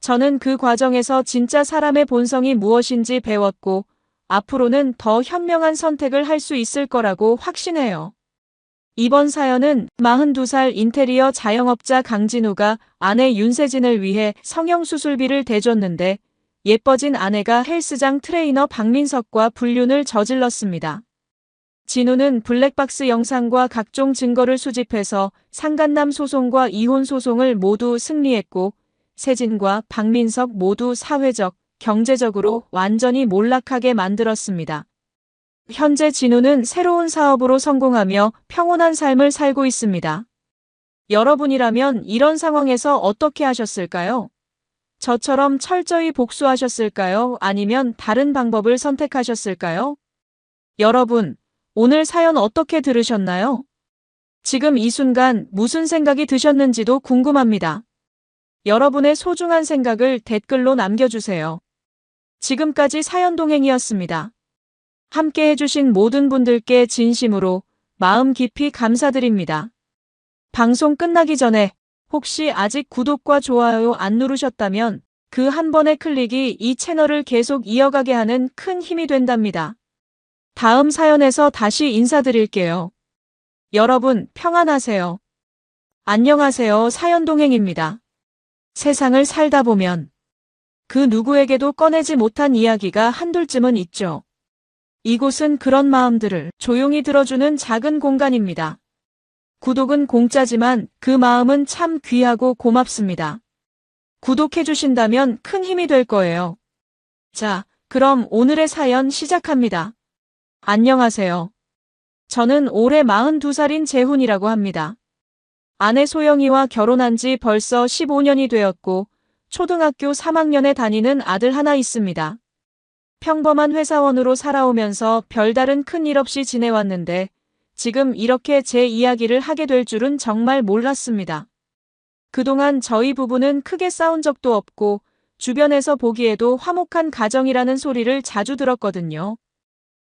저는 그 과정에서 진짜 사람의 본성이 무엇인지 배웠고 앞으로는 더 현명한 선택을 할 수 있을 거라고 확신해요. 이번 사연은 42살 인테리어 자영업자 강진우가 아내 윤세진을 위해 성형수술비를 대줬는데 예뻐진 아내가 헬스장 트레이너 박민석과 불륜을 저질렀습니다. 진우는 블랙박스 영상과 각종 증거를 수집해서 상간남 소송과 이혼 소송을 모두 승리했고 세진과 박민석 모두 사회적, 경제적으로 완전히 몰락하게 만들었습니다. 현재 진우는 새로운 사업으로 성공하며 평온한 삶을 살고 있습니다. 여러분이라면 이런 상황에서 어떻게 하셨을까요? 저처럼 철저히 복수하셨을까요? 아니면 다른 방법을 선택하셨을까요? 여러분, 오늘 사연 어떻게 들으셨나요? 지금 이 순간 무슨 생각이 드셨는지도 궁금합니다. 여러분의 소중한 생각을 댓글로 남겨주세요. 지금까지 사연동행이었습니다. 함께 해주신 모든 분들께 진심으로 마음 깊이 감사드립니다. 방송 끝나기 전에 혹시 아직 구독과 좋아요 안 누르셨다면 그 한 번의 클릭이 이 채널을 계속 이어가게 하는 큰 힘이 된답니다. 다음 사연에서 다시 인사드릴게요. 여러분 평안하세요. 안녕하세요. 사연동행입니다. 세상을 살다 보면 그 누구에게도 꺼내지 못한 이야기가 한둘쯤은 있죠. 이곳은 그런 마음들을 조용히 들어주는 작은 공간입니다. 구독은 공짜지만 그 마음은 참 귀하고 고맙습니다. 구독해주신다면 큰 힘이 될 거예요. 자, 그럼 오늘의 사연 시작합니다. 안녕하세요. 저는 올해 42살인 재훈이라고 합니다. 아내 소영이와 결혼한 지 벌써 15년이 되었고 초등학교 3학년에 다니는 아들 하나 있습니다. 평범한 회사원으로 살아오면서 별다른 큰일 없이 지내왔는데 지금 이렇게 제 이야기를 하게 될 줄은 정말 몰랐습니다. 그동안 저희 부부는 크게 싸운 적도 없고 주변에서 보기에도 화목한 가정이라는 소리를 자주 들었거든요.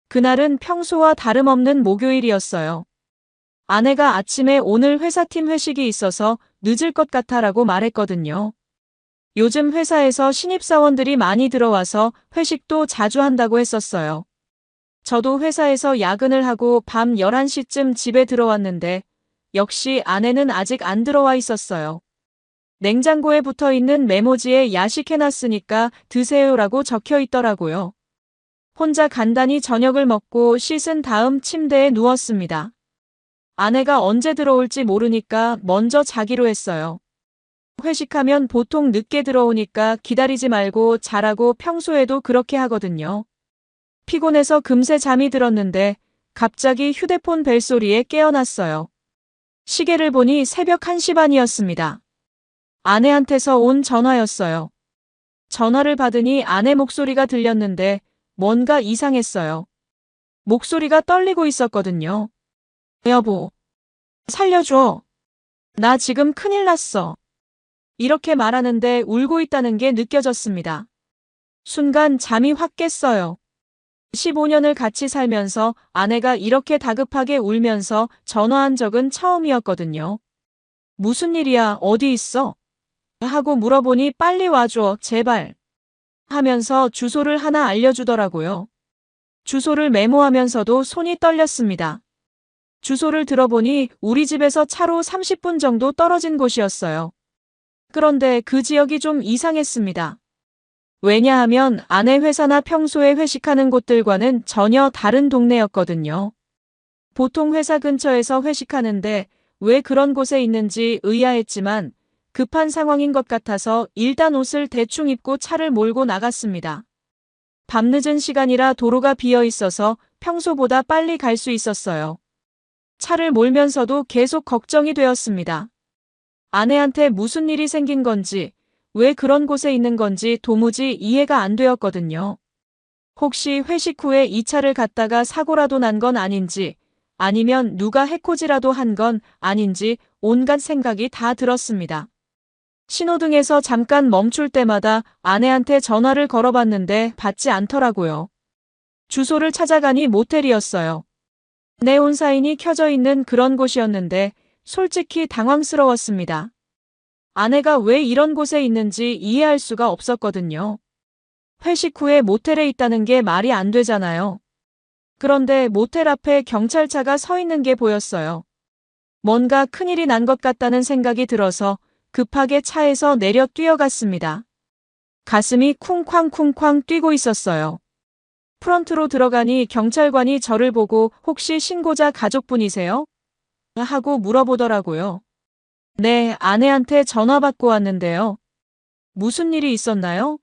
그날은 평소와 다름없는 목요일이었어요. 아내가 아침에 오늘 회사팀 회식이 있어서 늦을 것 같아라고 말했거든요. 요즘 회사에서 신입사원들이 많이 들어와서 회식도 자주 한다고 했었어요. 저도 회사에서 야근을 하고 밤 11시쯤 집에 들어왔는데 역시 아내는 아직 안 들어와 있었어요. 냉장고에 붙어있는 메모지에 야식해놨으니까 드세요라고 적혀 있더라고요. 혼자 간단히 저녁을 먹고 씻은 다음 침대에 누웠습니다. 아내가 언제 들어올지 모르니까 먼저 자기로 했어요. 회식하면 보통 늦게 들어오니까 기다리지 말고 자라고 평소에도 그렇게 하거든요. 피곤해서 금세 잠이 들었는데 갑자기 휴대폰 벨소리에 깨어났어요. 시계를 보니 새벽 1시 반이었습니다. 아내한테서 온 전화였어요. 전화를 받으니 아내 목소리가 들렸는데 뭔가 이상했어요. 목소리가 떨리고 있었거든요. 여보, 살려줘. 나 지금 큰일 났어. 이렇게 말하는데 울고 있다는 게 느껴졌습니다. 순간 잠이 확 깼어요. 15년을 같이 살면서 아내가 이렇게 다급하게 울면서 전화한 적은 처음이었거든요. 무슨 일이야, 어디 있어? 하고 물어보니 빨리 와줘, 제발. 하면서 주소를 하나 알려주더라고요. 주소를 메모하면서도 손이 떨렸습니다. 주소를 들어보니 우리 집에서 차로 30분 정도 떨어진 곳이었어요. 그런데 그 지역이 좀 이상했습니다. 왜냐하면 아내 회사나 평소에 회식하는 곳들과는 전혀 다른 동네였거든요. 보통 회사 근처에서 회식하는데 왜 그런 곳에 있는지 의아했지만 급한 상황인 것 같아서 일단 옷을 대충 입고 차를 몰고 나갔습니다. 밤늦은 시간이라 도로가 비어 있어서 평소보다 빨리 갈 수 있었어요. 차를 몰면서도 계속 걱정이 되었습니다. 아내한테 무슨 일이 생긴 건지, 왜 그런 곳에 있는 건지 도무지 이해가 안 되었거든요. 혹시 회식 후에 이 차를 갔다가 사고라도 난 건 아닌지, 아니면 누가 해코지라도 한 건 아닌지 온갖 생각이 다 들었습니다. 신호등에서 잠깐 멈출 때마다 아내한테 전화를 걸어봤는데 받지 않더라고요. 주소를 찾아가니 모텔이었어요. 네온 사인이 켜져 있는 그런 곳이었는데 솔직히 당황스러웠습니다. 아내가 왜 이런 곳에 있는지 이해할 수가 없었거든요. 회식 후에 모텔에 있다는 게 말이 안 되잖아요. 그런데 모텔 앞에 경찰차가 서 있는 게 보였어요. 뭔가 큰일이 난 것 같다는 생각이 들어서 급하게 차에서 내려 뛰어갔습니다. 가슴이 쿵쾅쿵쾅 뛰고 있었어요. 프런트로 들어가니 경찰관이 저를 보고 혹시 신고자 가족분이세요? 하고 물어보더라고요. 네, 아내한테 전화 받고 왔는데요. 무슨 일이 있었나요?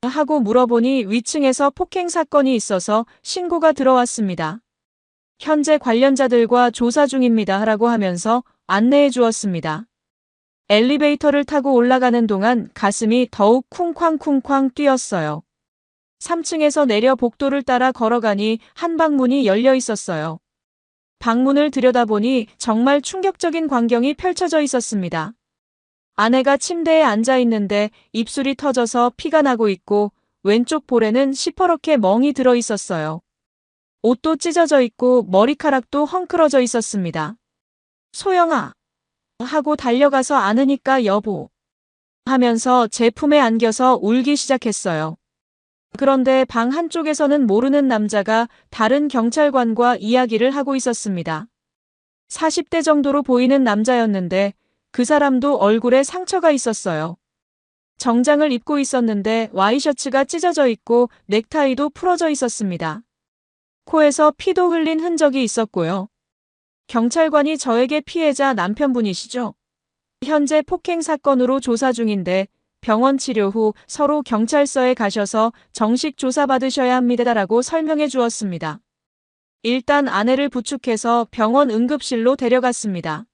하고 물어보니 위층에서 폭행 사건이 있어서 신고가 들어왔습니다. 현재 관련자들과 조사 중입니다. 라고 하면서 안내해 주었습니다. 엘리베이터를 타고 올라가는 동안 가슴이 더욱 쿵쾅쿵쾅 뛰었어요. 3층에서 내려 복도를 따라 걸어가니 한 방문이 열려 있었어요. 방문을 들여다보니 정말 충격적인 광경이 펼쳐져 있었습니다. 아내가 침대에 앉아 있는데 입술이 터져서 피가 나고 있고 왼쪽 볼에는 시퍼렇게 멍이 들어 있었어요. 옷도 찢어져 있고 머리카락도 헝클어져 있었습니다. 소영아 하고 달려가서 안으니까 여보 하면서 제 품에 안겨서 울기 시작했어요. 그런데 방 한쪽에서는 모르는 남자가 다른 경찰관과 이야기를 하고 있었습니다. 40대 정도로 보이는 남자였는데 그 사람도 얼굴에 상처가 있었어요. 정장을 입고 있었는데 와이셔츠가 찢어져 있고 넥타이도 풀어져 있었습니다. 코에서 피도 흘린 흔적이 있었고요. 경찰관이 저에게 피해자 남편분이시죠? 현재 폭행 사건으로 조사 중인데 병원 치료 후 서로 경찰서에 가셔서 정식 조사받으셔야 합니다라고 설명해 주었습니다. 일단 아내를 부축해서 병원 응급실로 데려갔습니다.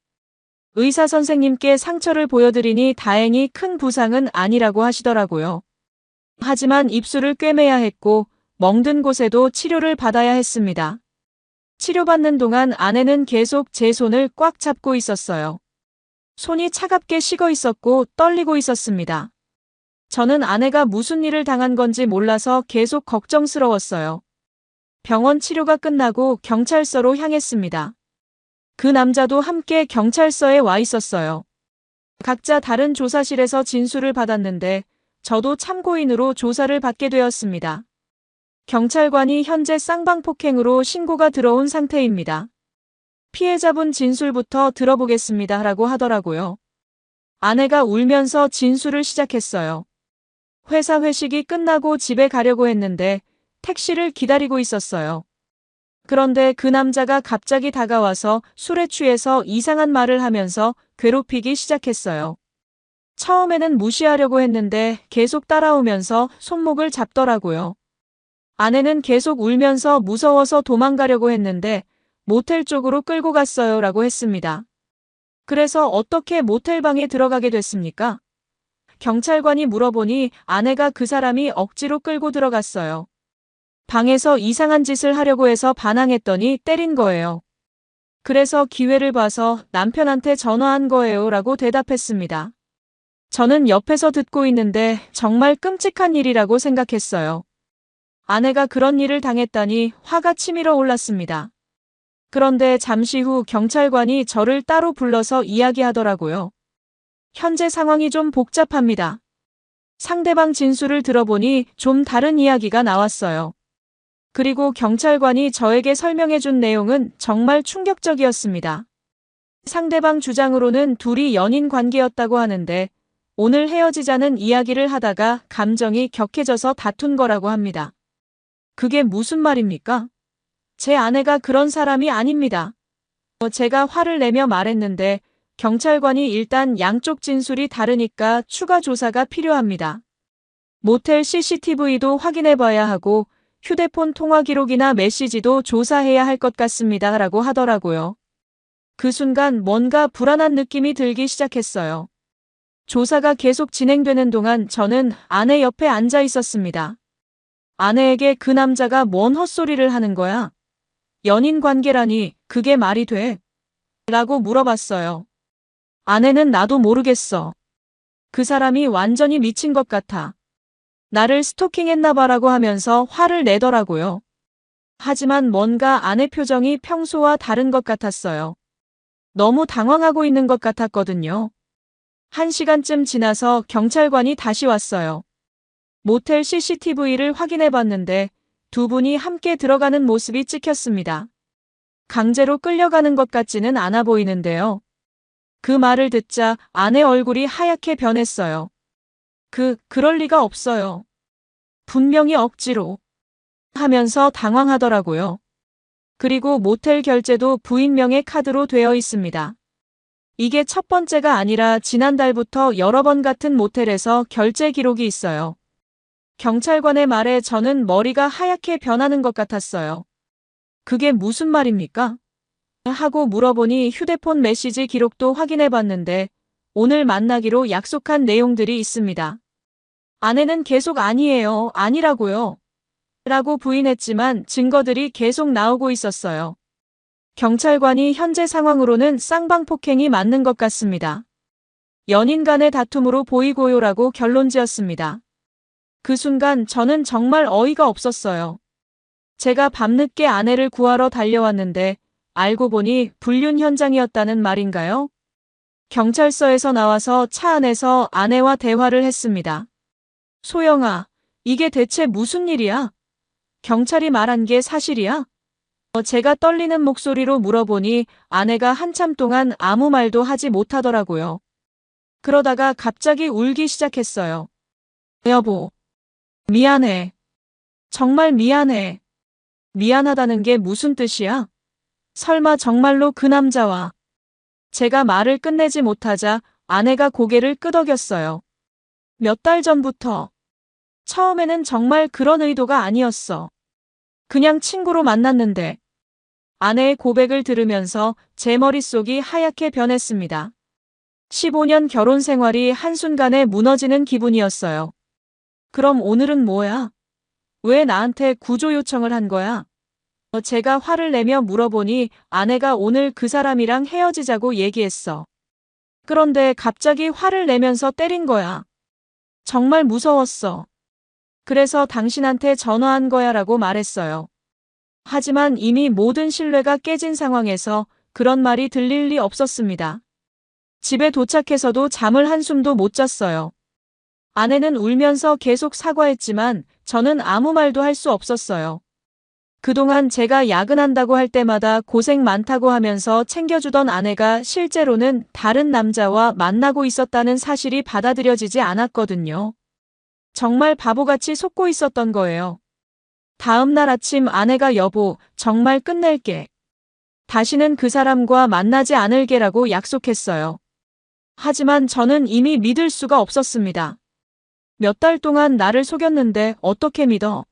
의사 선생님께 상처를 보여드리니 다행히 큰 부상은 아니라고 하시더라고요. 하지만 입술을 꿰매야 했고 멍든 곳에도 치료를 받아야 했습니다. 치료받는 동안 아내는 계속 제 손을 꽉 잡고 있었어요. 손이 차갑게 식어 있었고 떨리고 있었습니다. 저는 아내가 무슨 일을 당한 건지 몰라서 계속 걱정스러웠어요. 병원 치료가 끝나고 경찰서로 향했습니다. 그 남자도 함께 경찰서에 와 있었어요. 각자 다른 조사실에서 진술을 받았는데 저도 참고인으로 조사를 받게 되었습니다. 경찰관이 현재 쌍방폭행으로 신고가 들어온 상태입니다. 피해자분 진술부터 들어보겠습니다. 라고 하더라고요. 아내가 울면서 진술을 시작했어요. 회사 회식이 끝나고 집에 가려고 했는데 택시를 기다리고 있었어요. 그런데 그 남자가 갑자기 다가와서 술에 취해서 이상한 말을 하면서 괴롭히기 시작했어요. 처음에는 무시하려고 했는데 계속 따라오면서 손목을 잡더라고요. 아내는 계속 울면서 무서워서 도망가려고 했는데 모텔 쪽으로 끌고 갔어요 라고 했습니다. 그래서 어떻게 모텔방에 들어가게 됐습니까? 경찰관이 물어보니 아내가 그 사람이 억지로 끌고 들어갔어요. 방에서 이상한 짓을 하려고 해서 반항했더니 때린 거예요. 그래서 기회를 봐서 남편한테 전화한 거예요 라고 대답했습니다. 저는 옆에서 듣고 있는데 정말 끔찍한 일이라고 생각했어요. 아내가 그런 일을 당했다니 화가 치밀어 올랐습니다. 그런데 잠시 후 경찰관이 저를 따로 불러서 이야기하더라고요. 현재 상황이 좀 복잡합니다. 상대방 진술을 들어보니 좀 다른 이야기가 나왔어요. 그리고 경찰관이 저에게 설명해준 내용은 정말 충격적이었습니다. 상대방 주장으로는 둘이 연인 관계였다고 하는데 오늘 헤어지자는 이야기를 하다가 감정이 격해져서 다툰 거라고 합니다. 그게 무슨 말입니까? 제 아내가 그런 사람이 아닙니다. 제가 화를 내며 말했는데 경찰관이 일단 양쪽 진술이 다르니까 추가 조사가 필요합니다. 모텔 CCTV도 확인해봐야 하고 휴대폰 통화 기록이나 메시지도 조사해야 할 것 같습니다. 라고 하더라고요. 그 순간 뭔가 불안한 느낌이 들기 시작했어요. 조사가 계속 진행되는 동안 저는 아내 옆에 앉아 있었습니다. 아내에게 그 남자가 뭔 헛소리를 하는 거야? 연인 관계라니 그게 말이 돼? 라고 물어봤어요. 아내는 나도 모르겠어. 그 사람이 완전히 미친 것 같아. 나를 스토킹했나 봐라고 하면서 화를 내더라고요. 하지만 뭔가 아내 표정이 평소와 다른 것 같았어요. 너무 당황하고 있는 것 같았거든요. 1시간쯤 지나서 경찰관이 다시 왔어요. 모텔 CCTV를 확인해봤는데 두 분이 함께 들어가는 모습이 찍혔습니다. 강제로 끌려가는 것 같지는 않아 보이는데요. 그 말을 듣자 아내 얼굴이 하얗게 변했어요. 그럴 리가 없어요. 분명히 억지로 하면서 당황하더라고요. 그리고 모텔 결제도 부인 명의 카드로 되어 있습니다. 이게 첫 번째가 아니라 지난달부터 여러 번 같은 모텔에서 결제 기록이 있어요. 경찰관의 말에 저는 머리가 하얗게 변하는 것 같았어요. 그게 무슨 말입니까? 하고 물어보니 휴대폰 메시지 기록도 확인해봤는데 오늘 만나기로 약속한 내용들이 있습니다. 아내는 계속 아니에요, 아니라고요. 라고 부인했지만 증거들이 계속 나오고 있었어요. 경찰관이 현재 상황으로는 쌍방폭행이 맞는 것 같습니다. 연인 간의 다툼으로 보이고요라고 결론지었습니다. 그 순간 저는 정말 어이가 없었어요. 제가 밤늦게 아내를 구하러 달려왔는데 알고 보니 불륜 현장이었다는 말인가요? 경찰서에서 나와서 차 안에서 아내와 대화를 했습니다. 소영아, 이게 대체 무슨 일이야? 경찰이 말한 게 사실이야? 제가 떨리는 목소리로 물어보니 아내가 한참 동안 아무 말도 하지 못하더라고요. 그러다가 갑자기 울기 시작했어요. 여보, 미안해. 정말 미안해. 미안하다는 게 무슨 뜻이야? 설마 정말로 그 남자와. 제가 말을 끝내지 못하자 아내가 고개를 끄덕였어요. 몇 달 전부터. 처음에는 정말 그런 의도가 아니었어. 그냥 친구로 만났는데. 아내의 고백을 들으면서 제 머릿속이 하얗게 변했습니다. 15년 결혼 생활이 한순간에 무너지는 기분이었어요. 그럼 오늘은 뭐야? 왜 나한테 구조 요청을 한 거야? 제가 화를 내며 물어보니 아내가 오늘 그 사람이랑 헤어지자고 얘기했어. 그런데 갑자기 화를 내면서 때린 거야. 정말 무서웠어. 그래서 당신한테 전화한 거야 라고 말했어요. 하지만 이미 모든 신뢰가 깨진 상황에서 그런 말이 들릴 리 없었습니다. 집에 도착해서도 잠을 한숨도 못 잤어요. 아내는 울면서 계속 사과했지만 저는 아무 말도 할 수 없었어요. 그동안 제가 야근한다고 할 때마다 고생 많다고 하면서 챙겨주던 아내가 실제로는 다른 남자와 만나고 있었다는 사실이 받아들여지지 않았거든요. 정말 바보같이 속고 있었던 거예요. 다음 날 아침 아내가 여보, 정말 끝낼게. 다시는 그 사람과 만나지 않을게라고 약속했어요. 하지만 저는 이미 믿을 수가 없었습니다. 몇 달 동안 나를 속였는데 어떻게 믿어?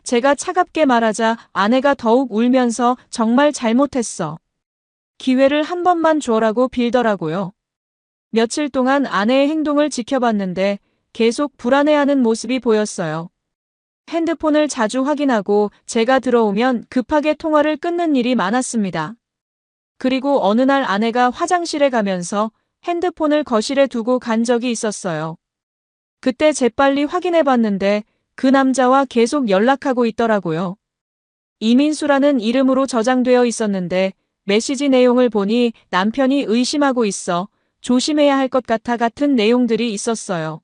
제가 차갑게 말하자 아내가 더욱 울면서 정말 잘못했어. 기회를 한 번만 줘라고 빌더라고요. 며칠 동안 아내의 행동을 지켜봤는데 계속 불안해하는 모습이 보였어요. 핸드폰을 자주 확인하고 제가 들어오면 급하게 통화를 끊는 일이 많았습니다. 그리고 어느 날 아내가 화장실에 가면서 핸드폰을 거실에 두고 간 적이 있었어요. 그때 재빨리 확인해봤는데 그 남자와 계속 연락하고 있더라고요. 이민수라는 이름으로 저장되어 있었는데 메시지 내용을 보니 남편이 의심하고 있어 조심해야 할 것 같은 내용들이 있었어요.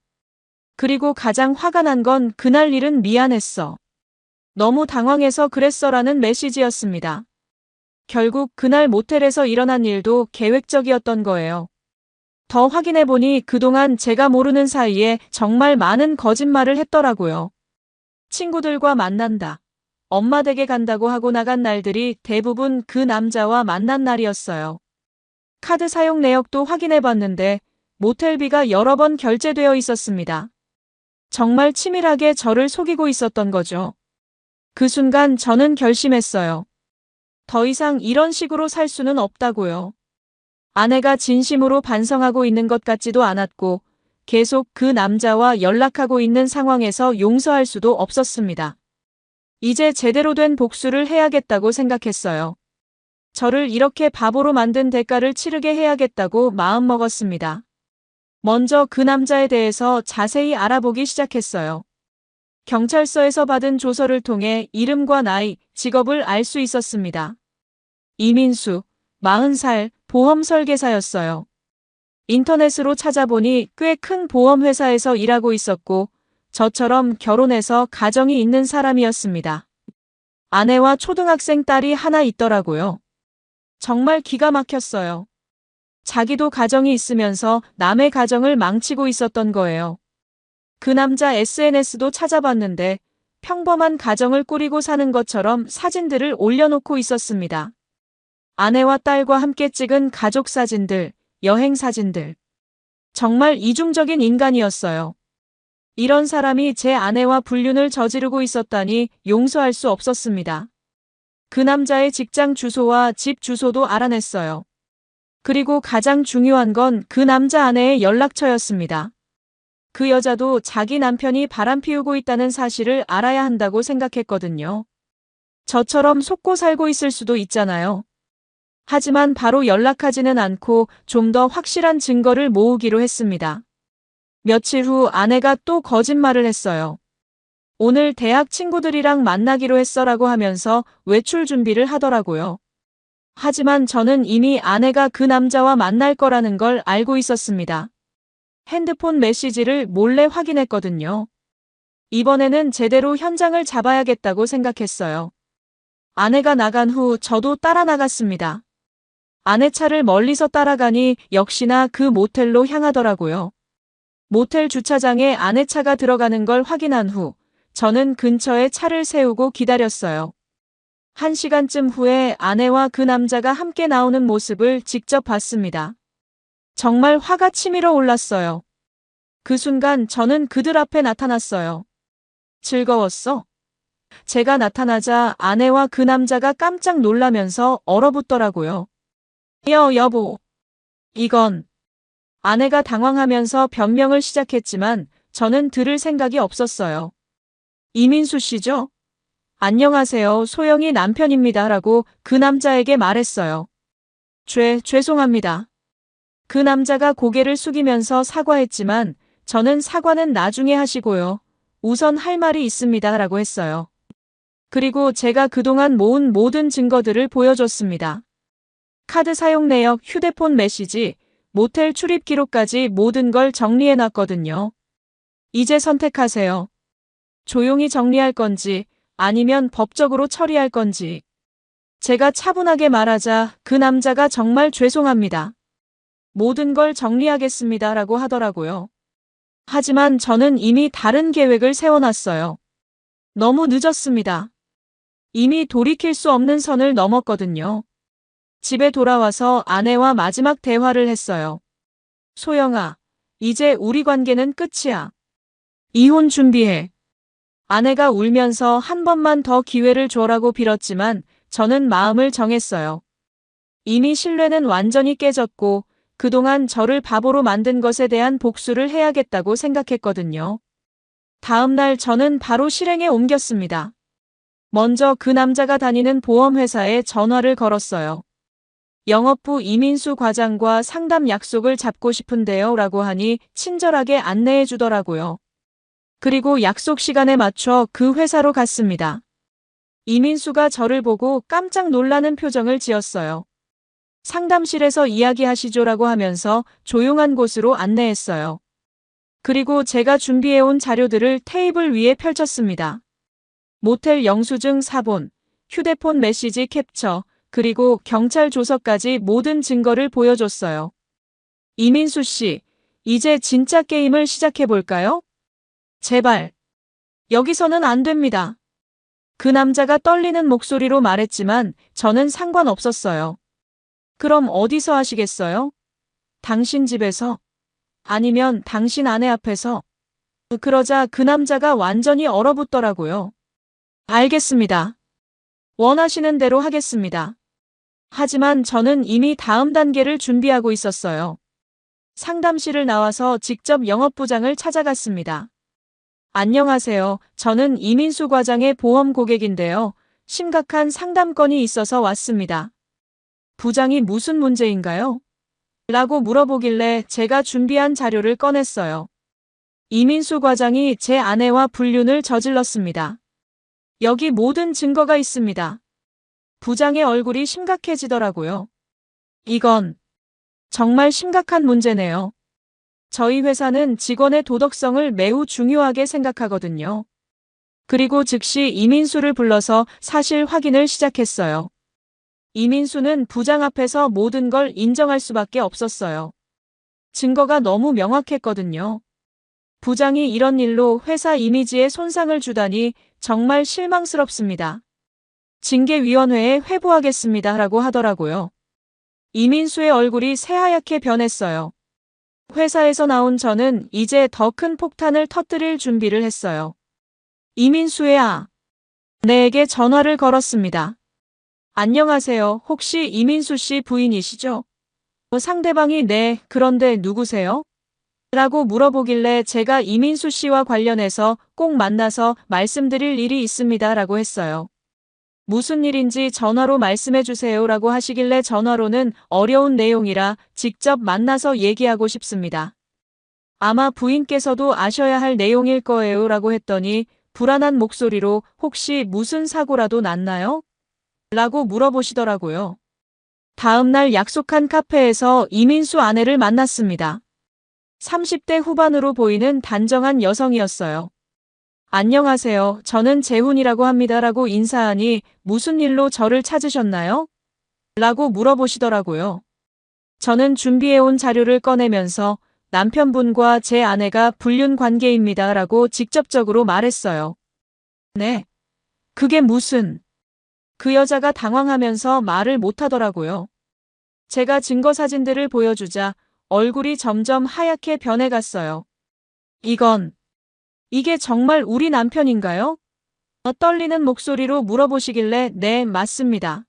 그리고 가장 화가 난 건 그날 일은 미안했어. 너무 당황해서 그랬어라는 메시지였습니다. 결국 그날 모텔에서 일어난 일도 계획적이었던 거예요. 더 확인해보니 그동안 제가 모르는 사이에 정말 많은 거짓말을 했더라고요. 친구들과 만난다. 엄마 댁에 간다고 하고 나간 날들이 대부분 그 남자와 만난 날이었어요. 카드 사용 내역도 확인해봤는데 모텔비가 여러 번 결제되어 있었습니다. 정말 치밀하게 저를 속이고 있었던 거죠. 그 순간 저는 결심했어요. 더 이상 이런 식으로 살 수는 없다고요. 아내가 진심으로 반성하고 있는 것 같지도 않았고 계속 그 남자와 연락하고 있는 상황에서 용서할 수도 없었습니다. 이제 제대로 된 복수를 해야겠다고 생각했어요. 저를 이렇게 바보로 만든 대가를 치르게 해야겠다고 마음먹었습니다. 먼저 그 남자에 대해서 자세히 알아보기 시작했어요. 경찰서에서 받은 조서를 통해 이름과 나이, 직업을 알 수 있었습니다. 이민수, 40살, 보험 설계사였어요. 인터넷으로 찾아보니 꽤 큰 보험회사에서 일하고 있었고 저처럼 결혼해서 가정이 있는 사람이었습니다. 아내와 초등학생 딸이 하나 있더라고요. 정말 기가 막혔어요. 자기도 가정이 있으면서 남의 가정을 망치고 있었던 거예요. 그 남자 SNS도 찾아봤는데 평범한 가정을 꾸리고 사는 것처럼 사진들을 올려놓고 있었습니다. 아내와 딸과 함께 찍은 가족 사진들, 여행 사진들. 정말 이중적인 인간이었어요. 이런 사람이 제 아내와 불륜을 저지르고 있었다니 용서할 수 없었습니다. 그 남자의 직장 주소와 집 주소도 알아냈어요. 그리고 가장 중요한 건 그 남자 아내의 연락처였습니다. 그 여자도 자기 남편이 바람피우고 있다는 사실을 알아야 한다고 생각했거든요. 저처럼 속고 살고 있을 수도 있잖아요. 하지만 바로 연락하지는 않고 좀 더 확실한 증거를 모으기로 했습니다. 며칠 후 아내가 또 거짓말을 했어요. 오늘 대학 친구들이랑 만나기로 했어라고 하면서 외출 준비를 하더라고요. 하지만 저는 이미 아내가 그 남자와 만날 거라는 걸 알고 있었습니다. 핸드폰 메시지를 몰래 확인했거든요. 이번에는 제대로 현장을 잡아야겠다고 생각했어요. 아내가 나간 후 저도 따라 나갔습니다. 아내 차를 멀리서 따라가니 역시나 그 모텔로 향하더라고요. 모텔 주차장에 아내 차가 들어가는 걸 확인한 후 저는 근처에 차를 세우고 기다렸어요. 1시간쯤 후에 아내와 그 남자가 함께 나오는 모습을 직접 봤습니다. 정말 화가 치밀어 올랐어요. 그 순간 저는 그들 앞에 나타났어요. 즐거웠어? 제가 나타나자 아내와 그 남자가 깜짝 놀라면서 얼어붙더라고요. 여보. 이건. 아내가 당황하면서 변명을 시작했지만 저는 들을 생각이 없었어요. 이민수 씨죠? 안녕하세요. 소영이 남편입니다. 라고 그 남자에게 말했어요. 죄송합니다. 그 남자가 고개를 숙이면서 사과했지만 저는 사과는 나중에 하시고요. 우선 할 말이 있습니다. 라고 했어요. 그리고 제가 그동안 모은 모든 증거들을 보여줬습니다. 카드 사용 내역, 휴대폰 메시지, 모텔 출입 기록까지 모든 걸 정리해놨거든요. 이제 선택하세요. 조용히 정리할 건지 아니면 법적으로 처리할 건지. 제가 차분하게 말하자 그 남자가 정말 죄송합니다. 모든 걸 정리하겠습니다. 라고 하더라고요. 하지만 저는 이미 다른 계획을 세워놨어요. 너무 늦었습니다. 이미 돌이킬 수 없는 선을 넘었거든요. 집에 돌아와서 아내와 마지막 대화를 했어요. 소영아, 이제 우리 관계는 끝이야. 이혼 준비해. 아내가 울면서 한 번만 더 기회를 줘라고 빌었지만 저는 마음을 정했어요. 이미 신뢰는 완전히 깨졌고 그동안 저를 바보로 만든 것에 대한 복수를 해야겠다고 생각했거든요. 다음 날 저는 바로 실행에 옮겼습니다. 먼저 그 남자가 다니는 보험회사에 전화를 걸었어요. 영업부 이민수 과장과 상담 약속을 잡고 싶은데요. 라고 하니 친절하게 안내해 주더라고요. 그리고 약속 시간에 맞춰 그 회사로 갔습니다. 이민수가 저를 보고 깜짝 놀라는 표정을 지었어요. 상담실에서 이야기하시죠라고 하면서 조용한 곳으로 안내했어요. 그리고 제가 준비해온 자료들을 테이블 위에 펼쳤습니다. 모텔 영수증 사본, 휴대폰 메시지 캡처, 그리고 경찰 조서까지 모든 증거를 보여줬어요. 이민수 씨, 이제 진짜 게임을 시작해볼까요? 제발. 여기서는 안 됩니다. 그 남자가 떨리는 목소리로 말했지만 저는 상관없었어요. 그럼 어디서 하시겠어요? 당신 집에서? 아니면 당신 아내 앞에서? 그러자 그 남자가 완전히 얼어붙더라고요. 알겠습니다. 원하시는 대로 하겠습니다. 하지만 저는 이미 다음 단계를 준비하고 있었어요. 상담실을 나와서 직접 영업부장을 찾아갔습니다. 안녕하세요. 저는 이민수 과장의 보험 고객인데요. 심각한 상담건이 있어서 왔습니다. 부장이 무슨 문제인가요? 라고 물어보길래 제가 준비한 자료를 꺼냈어요. 이민수 과장이 제 아내와 불륜을 저질렀습니다. 여기 모든 증거가 있습니다. 부장의 얼굴이 심각해지더라고요. 이건 정말 심각한 문제네요. 저희 회사는 직원의 도덕성을 매우 중요하게 생각하거든요. 그리고 즉시 이민수를 불러서 사실 확인을 시작했어요. 이민수는 부장 앞에서 모든 걸 인정할 수밖에 없었어요. 증거가 너무 명확했거든요. 부장이 이런 일로 회사 이미지에 손상을 주다니 정말 실망스럽습니다. 징계위원회에 회부하겠습니다 라고 하더라고요. 이민수의 얼굴이 새하얗게 변했어요. 회사에서 나온 저는 이제 더 큰 폭탄을 터뜨릴 준비를 했어요. 이민수야. 내에게 전화를 걸었습니다. 안녕하세요. 혹시 이민수 씨 부인이시죠? 상대방이 네, 그런데 누구세요? 라고 물어보길래 제가 이민수 씨와 관련해서 꼭 만나서 말씀드릴 일이 있습니다 라고 했어요. 무슨 일인지 전화로 말씀해 주세요 라고 하시길래 전화로는 어려운 내용이라 직접 만나서 얘기하고 싶습니다. 아마 부인께서도 아셔야 할 내용일 거예요 라고 했더니 불안한 목소리로 혹시 무슨 사고라도 났나요? 라고 물어보시더라고요. 다음날 약속한 카페에서 이민수 아내를 만났습니다. 30대 후반으로 보이는 단정한 여성이었어요. 안녕하세요. 저는 재훈이라고 합니다. 라고 인사하니 무슨 일로 저를 찾으셨나요? 라고 물어보시더라고요. 저는 준비해온 자료를 꺼내면서 남편분과 제 아내가 불륜 관계입니다. 라고 직접적으로 말했어요. 네. 그게 무슨... 그 여자가 당황하면서 말을 못하더라고요. 제가 증거 사진들을 보여주자 얼굴이 점점 하얗게 변해갔어요. 이게 정말 우리 남편인가요? 떨리는 목소리로 물어보시길래 네, 맞습니다.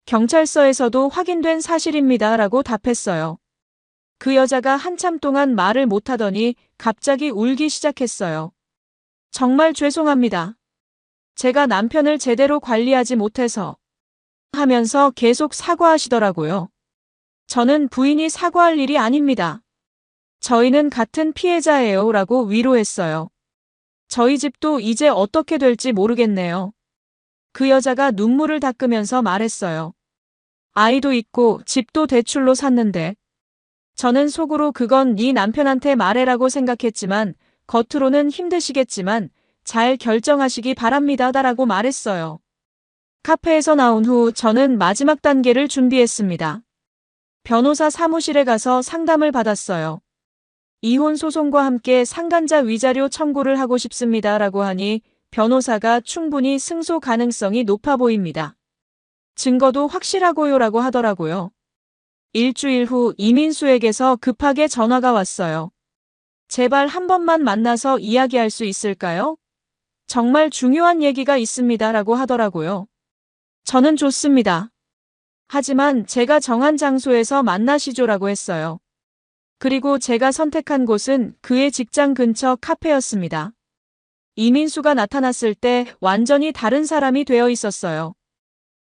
경찰서에서도 확인된 사실입니다. 라고 답했어요. 그 여자가 한참 동안 말을 못하더니 갑자기 울기 시작했어요. 정말 죄송합니다. 제가 남편을 제대로 관리하지 못해서 하면서 계속 사과하시더라고요. 저는 부인이 사과할 일이 아닙니다. 저희는 같은 피해자예요. 라고 위로했어요. 저희 집도 이제 어떻게 될지 모르겠네요. 그 여자가 눈물을 닦으면서 말했어요. 아이도 있고 집도 대출로 샀는데. 저는 속으로 그건 네 남편한테 말해라고 생각했지만 겉으로는 힘드시겠지만 잘 결정하시기 바랍니다. 라고 말했어요. 카페에서 나온 후 저는 마지막 단계를 준비했습니다. 변호사 사무실에 가서 상담을 받았어요. 이혼 소송과 함께 상간자 위자료 청구를 하고 싶습니다. 라고 하니 변호사가 충분히 승소 가능성이 높아 보입니다. 증거도 확실하고요. 라고 하더라고요. 일주일 후 이민수에게서 급하게 전화가 왔어요. 제발 한 번만 만나서 이야기할 수 있을까요? 정말 중요한 얘기가 있습니다. 라고 하더라고요. 저는 좋습니다. 하지만 제가 정한 장소에서 만나시죠. 라고 했어요. 그리고 제가 선택한 곳은 그의 직장 근처 카페였습니다. 이민수가 나타났을 때 완전히 다른 사람이 되어 있었어요.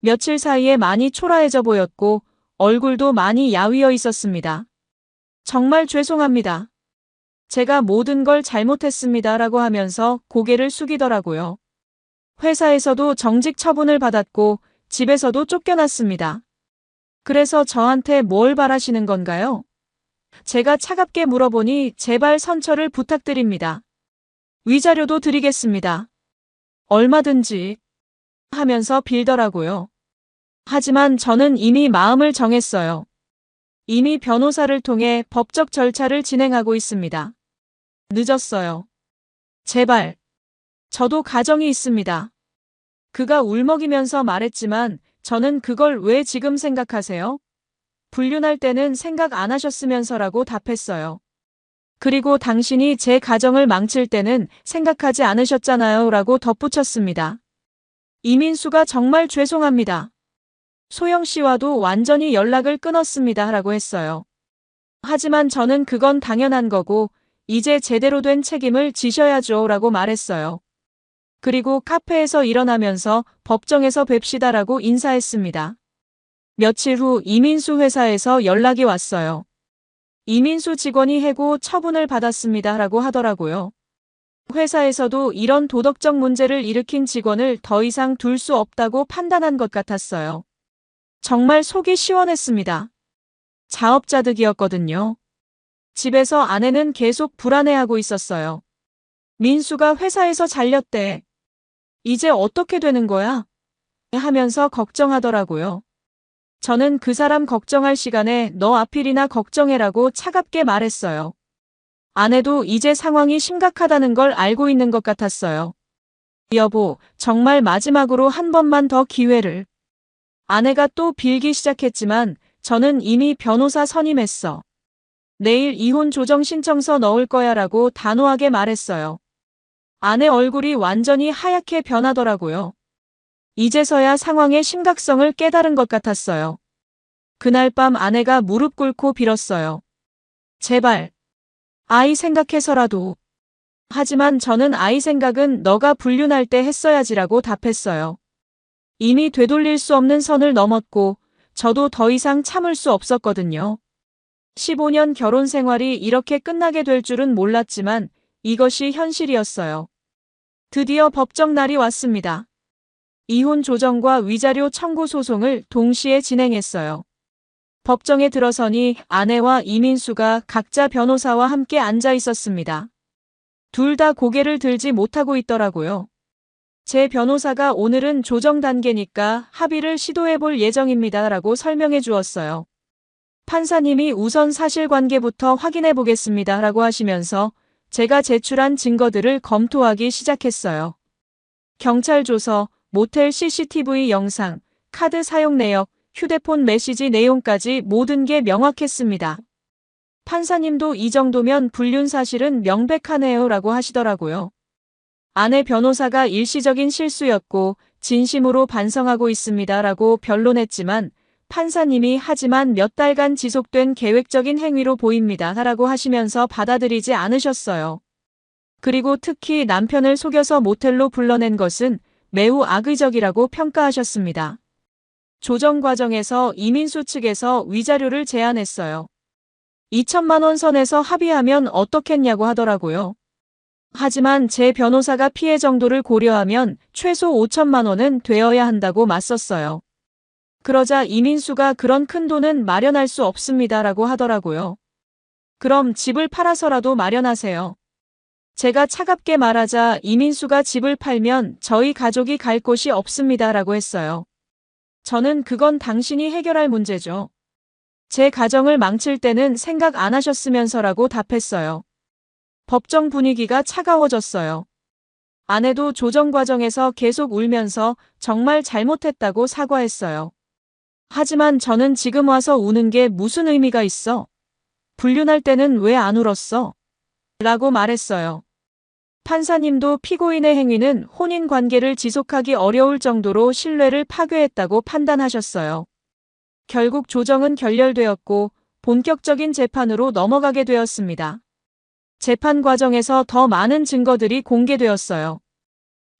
며칠 사이에 많이 초라해져 보였고 얼굴도 많이 야위어 있었습니다. 정말 죄송합니다. 제가 모든 걸 잘못했습니다. 라고 하면서 고개를 숙이더라고요. 회사에서도 정직 처분을 받았고 집에서도 쫓겨났습니다. 그래서 저한테 뭘 바라시는 건가요? 제가 차갑게 물어보니 제발 선처를 부탁드립니다. 위자료도 드리겠습니다. 얼마든지 하면서 빌더라고요. 하지만 저는 이미 마음을 정했어요. 이미 변호사를 통해 법적 절차를 진행하고 있습니다. 늦었어요. 제발. 저도 가정이 있습니다. 그가 울먹이면서 말했지만 저는 그걸 왜 지금 생각하세요? 불륜할 때는 생각 안 하셨으면서라고 답했어요. 그리고 당신이 제 가정을 망칠 때는 생각하지 않으셨잖아요 라고 덧붙였습니다. 이민수가 정말 죄송합니다. 소영 씨와도 완전히 연락을 끊었습니다 라고 했어요. 하지만 저는 그건 당연한 거고 이제 제대로 된 책임을 지셔야죠 라고 말했어요. 그리고 카페에서 일어나면서 법정에서 뵙시다 라고 인사했습니다. 며칠 후 이민수 회사에서 연락이 왔어요. 이민수 직원이 해고 처분을 받았습니다 라고 하더라고요. 회사에서도 이런 도덕적 문제를 일으킨 직원을 더 이상 둘 수 없다고 판단한 것 같았어요. 정말 속이 시원했습니다. 자업자득이었거든요. 집에서 아내는 계속 불안해하고 있었어요. 민수가 회사에서 잘렸대. 이제 어떻게 되는 거야? 하면서 걱정하더라고요. 저는 그 사람 걱정할 시간에 너 아필이나 걱정해라고 차갑게 말했어요. 아내도 이제 상황이 심각하다는 걸 알고 있는 것 같았어요. 여보, 정말 마지막으로 한 번만 더 기회를. 아내가 또 빌기 시작했지만 저는 이미 변호사 선임했어. 내일 이혼 조정 신청서 넣을 거야 라고 단호하게 말했어요. 아내 얼굴이 완전히 하얗게 변하더라고요. 이제서야 상황의 심각성을 깨달은 것 같았어요. 그날 밤 아내가 무릎 꿇고 빌었어요. 제발. 아이 생각해서라도. 하지만 저는 아이 생각은 너가 불륜할 때 했어야지라고 답했어요. 이미 되돌릴 수 없는 선을 넘었고 저도 더 이상 참을 수 없었거든요. 15년 결혼 생활이 이렇게 끝나게 될 줄은 몰랐지만 이것이 현실이었어요. 드디어 법정 날이 왔습니다. 이혼 조정과 위자료 청구 소송을 동시에 진행했어요. 법정에 들어서니 아내와 이민수가 각자 변호사와 함께 앉아 있었습니다. 둘 다 고개를 들지 못하고 있더라고요. 제 변호사가 오늘은 조정 단계니까 합의를 시도해 볼 예정입니다 라고 설명해 주었어요. 판사님이 우선 사실관계부터 확인해 보겠습니다 라고 하시면서 제가 제출한 증거들을 검토하기 시작했어요. 경찰 조서, 모텔 CCTV 영상, 카드 사용 내역, 휴대폰 메시지 내용까지 모든 게 명확했습니다. 판사님도 이 정도면 불륜 사실은 명백하네요 라고 하시더라고요. 아내 변호사가 일시적인 실수였고 진심으로 반성하고 있습니다 라고 변론했지만 판사님이 하지만 몇 달간 지속된 계획적인 행위로 보입니다 라고 하시면서 받아들이지 않으셨어요. 그리고 특히 남편을 속여서 모텔로 불러낸 것은 매우 악의적이라고 평가하셨습니다. 조정 과정에서 이민수 측에서 위자료를 제안했어요. 2천만 원 선에서 합의하면 어떻겠냐고 하더라고요. 하지만 제 변호사가 피해 정도를 고려하면 최소 5천만 원은 되어야 한다고 맞섰어요. 그러자 이민수가 그런 큰 돈은 마련할 수 없습니다 라고 하더라고요. 그럼 집을 팔아서라도 마련하세요. 제가 차갑게 말하자 이민수가 집을 팔면 저희 가족이 갈 곳이 없습니다 라고 했어요. 저는 그건 당신이 해결할 문제죠. 제 가정을 망칠 때는 생각 안 하셨으면서라고 답했어요. 법정 분위기가 차가워졌어요. 아내도 조정 과정에서 계속 울면서 정말 잘못했다고 사과했어요. 하지만 저는 지금 와서 우는 게 무슨 의미가 있어? 불륜할 때는 왜 안 울었어? 라고 말했어요. 판사님도 피고인의 행위는 혼인 관계를 지속하기 어려울 정도로 신뢰를 파괴했다고 판단하셨어요. 결국 조정은 결렬되었고 본격적인 재판으로 넘어가게 되었습니다. 재판 과정에서 더 많은 증거들이 공개되었어요.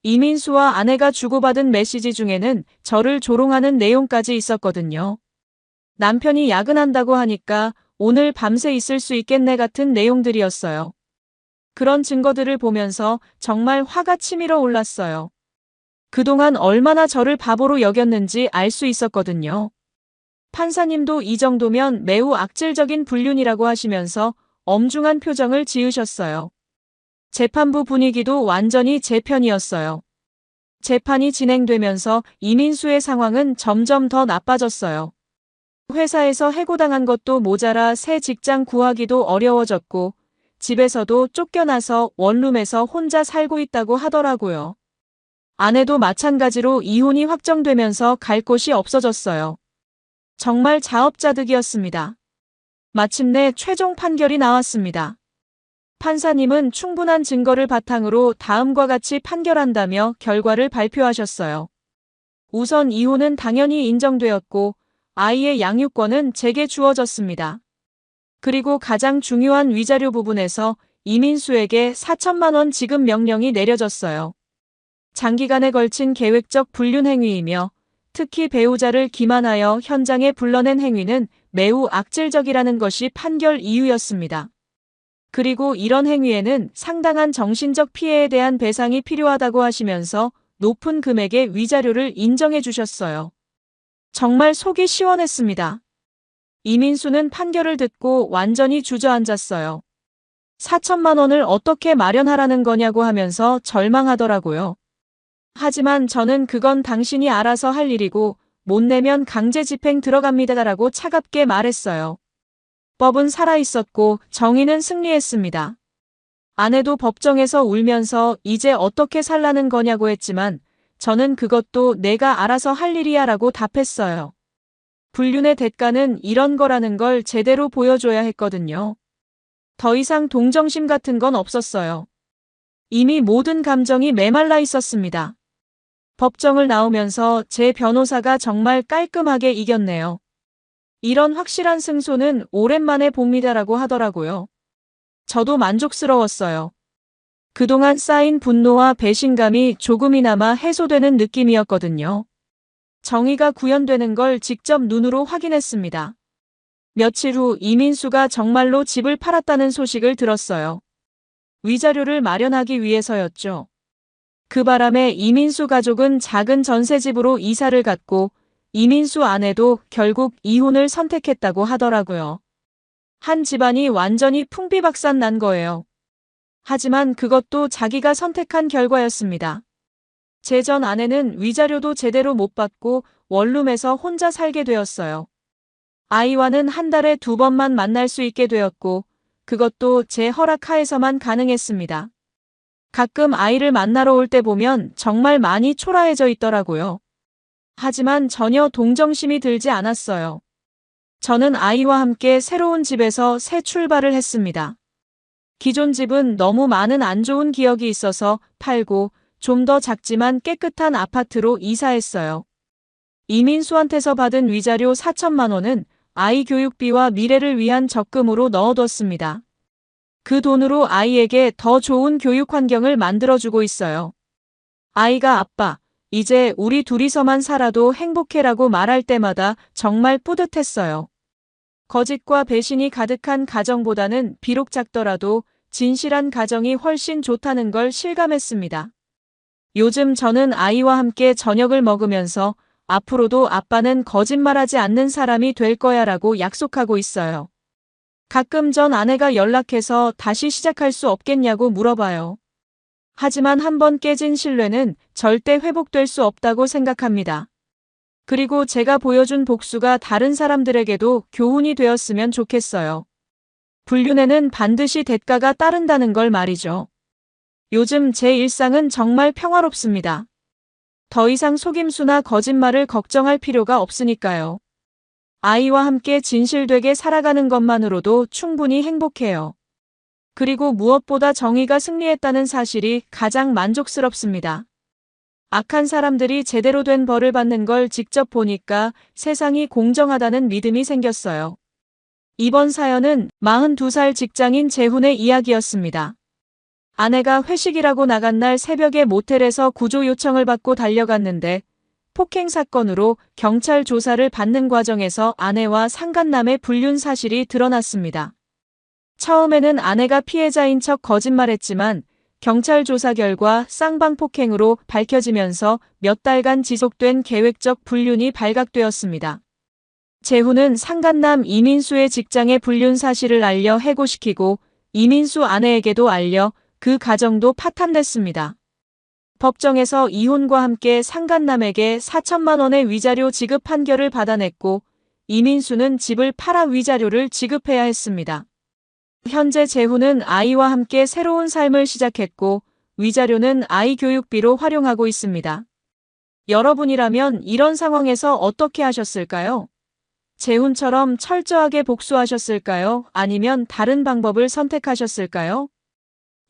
이민수와 아내가 주고받은 메시지 중에는 저를 조롱하는 내용까지 있었거든요. 남편이 야근한다고 하니까 오늘 밤새 있을 수 있겠네 같은 내용들이었어요. 그런 증거들을 보면서 정말 화가 치밀어 올랐어요. 그동안 얼마나 저를 바보로 여겼는지 알 수 있었거든요. 판사님도 이 정도면 매우 악질적인 불륜이라고 하시면서 엄중한 표정을 지으셨어요. 재판부 분위기도 완전히 제 편이었어요. 재판이 진행되면서 이민수의 상황은 점점 더 나빠졌어요. 회사에서 해고당한 것도 모자라 새 직장 구하기도 어려워졌고 집에서도 쫓겨나서 원룸에서 혼자 살고 있다고 하더라고요. 아내도 마찬가지로 이혼이 확정되면서 갈 곳이 없어졌어요. 정말 자업자득이었습니다. 마침내 최종 판결이 나왔습니다. 판사님은 충분한 증거를 바탕으로 다음과 같이 판결한다며 결과를 발표하셨어요. 우선 이혼은 당연히 인정되었고 아이의 양육권은 제게 주어졌습니다. 그리고 가장 중요한 위자료 부분에서 이민수에게 4천만 원 지급 명령이 내려졌어요. 장기간에 걸친 계획적 불륜 행위이며 특히 배우자를 기만하여 현장에 불러낸 행위는 매우 악질적이라는 것이 판결 이유였습니다. 그리고 이런 행위에는 상당한 정신적 피해에 대한 배상이 필요하다고 하시면서 높은 금액의 위자료를 인정해 주셨어요. 정말 속이 시원했습니다. 이민수는 판결을 듣고 완전히 주저앉았어요. 4천만 원을 어떻게 마련하라는 거냐고 하면서 절망하더라고요. 하지만 저는 그건 당신이 알아서 할 일이고 못 내면 강제 집행 들어갑니다라고 차갑게 말했어요. 법은 살아있었고 정의는 승리했습니다. 아내도 법정에서 울면서 이제 어떻게 살라는 거냐고 했지만 저는 그것도 내가 알아서 할 일이야 라고 답했어요. 불륜의 대가는 이런 거라는 걸 제대로 보여줘야 했거든요. 더 이상 동정심 같은 건 없었어요. 이미 모든 감정이 메말라 있었습니다. 법정을 나오면서 제 변호사가 정말 깔끔하게 이겼네요. 이런 확실한 승소는 오랜만에 봅니다라고 하더라고요. 저도 만족스러웠어요. 그동안 쌓인 분노와 배신감이 조금이나마 해소되는 느낌이었거든요. 정의가 구현되는 걸 직접 눈으로 확인했습니다. 며칠 후 이민수가 정말로 집을 팔았다는 소식을 들었어요. 위자료를 마련하기 위해서였죠. 그 바람에 이민수 가족은 작은 전셋집으로 이사를 갔고 이민수 아내도 결국 이혼을 선택했다고 하더라고요. 한 집안이 완전히 풍비박산 난 거예요. 하지만 그것도 자기가 선택한 결과였습니다. 제 전 아내는 위자료도 제대로 못 받고 원룸에서 혼자 살게 되었어요. 아이와는 한 달에 2번만 만날 수 있게 되었고 그것도 제 허락하에서만 가능했습니다. 가끔 아이를 만나러 올 때 보면 정말 많이 초라해져 있더라고요. 하지만 전혀 동정심이 들지 않았어요. 저는 아이와 함께 새로운 집에서 새 출발을 했습니다. 기존 집은 너무 많은 안 좋은 기억이 있어서 팔고 좀 더 작지만 깨끗한 아파트로 이사했어요. 이민수한테서 받은 위자료 4천만 원은 아이 교육비와 미래를 위한 적금으로 넣어뒀습니다. 그 돈으로 아이에게 더 좋은 교육 환경을 만들어주고 있어요. 아이가 아빠, 이제 우리 둘이서만 살아도 행복해라고 말할 때마다 정말 뿌듯했어요. 거짓과 배신이 가득한 가정보다는 비록 작더라도 진실한 가정이 훨씬 좋다는 걸 실감했습니다. 요즘 저는 아이와 함께 저녁을 먹으면서 앞으로도 아빠는 거짓말하지 않는 사람이 될 거야라고 약속하고 있어요. 가끔 전 아내가 연락해서 다시 시작할 수 없겠냐고 물어봐요. 하지만 한번 깨진 신뢰는 절대 회복될 수 없다고 생각합니다. 그리고 제가 보여준 복수가 다른 사람들에게도 교훈이 되었으면 좋겠어요. 불륜에는 반드시 대가가 따른다는 걸 말이죠. 요즘 제 일상은 정말 평화롭습니다. 더 이상 속임수나 거짓말을 걱정할 필요가 없으니까요. 아이와 함께 진실되게 살아가는 것만으로도 충분히 행복해요. 그리고 무엇보다 정의가 승리했다는 사실이 가장 만족스럽습니다. 악한 사람들이 제대로 된 벌을 받는 걸 직접 보니까 세상이 공정하다는 믿음이 생겼어요. 이번 사연은 42살 직장인 재훈의 이야기였습니다. 아내가 회식이라고 나간 날 새벽에 모텔에서 구조 요청을 받고 달려갔는데 폭행 사건으로 경찰 조사를 받는 과정에서 아내와 상간남의 불륜 사실이 드러났습니다. 처음에는 아내가 피해자인 척 거짓말했지만 경찰 조사 결과 쌍방폭행으로 밝혀지면서 몇 달간 지속된 계획적 불륜이 발각되었습니다. 재훈은 상간남 이민수의 직장의 불륜 사실을 알려 해고시키고 이민수 아내에게도 알려 그 가정도 파탄냈습니다. 법정에서 이혼과 함께 상간남에게 4천만 원의 위자료 지급 판결을 받아냈고 이민수는 집을 팔아 위자료를 지급해야 했습니다. 현재 재훈은 아이와 함께 새로운 삶을 시작했고 위자료는 아이 교육비로 활용하고 있습니다. 여러분이라면 이런 상황에서 어떻게 하셨을까요? 재훈처럼 철저하게 복수하셨을까요? 아니면 다른 방법을 선택하셨을까요?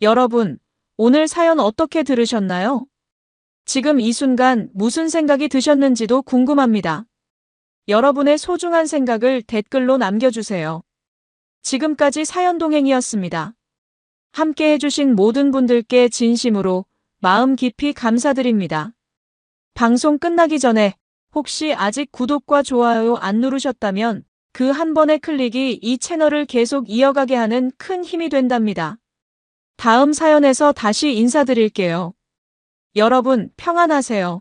여러분, 오늘 사연 어떻게 들으셨나요? 지금 이 순간 무슨 생각이 드셨는지도 궁금합니다. 여러분의 소중한 생각을 댓글로 남겨주세요. 지금까지 사연동행이었습니다. 함께 해주신 모든 분들께 진심으로 마음 깊이 감사드립니다. 방송 끝나기 전에 혹시 아직 구독과 좋아요 안 누르셨다면 그 한 번의 클릭이 이 채널을 계속 이어가게 하는 큰 힘이 된답니다. 다음 사연에서 다시 인사드릴게요. 여러분 평안하세요.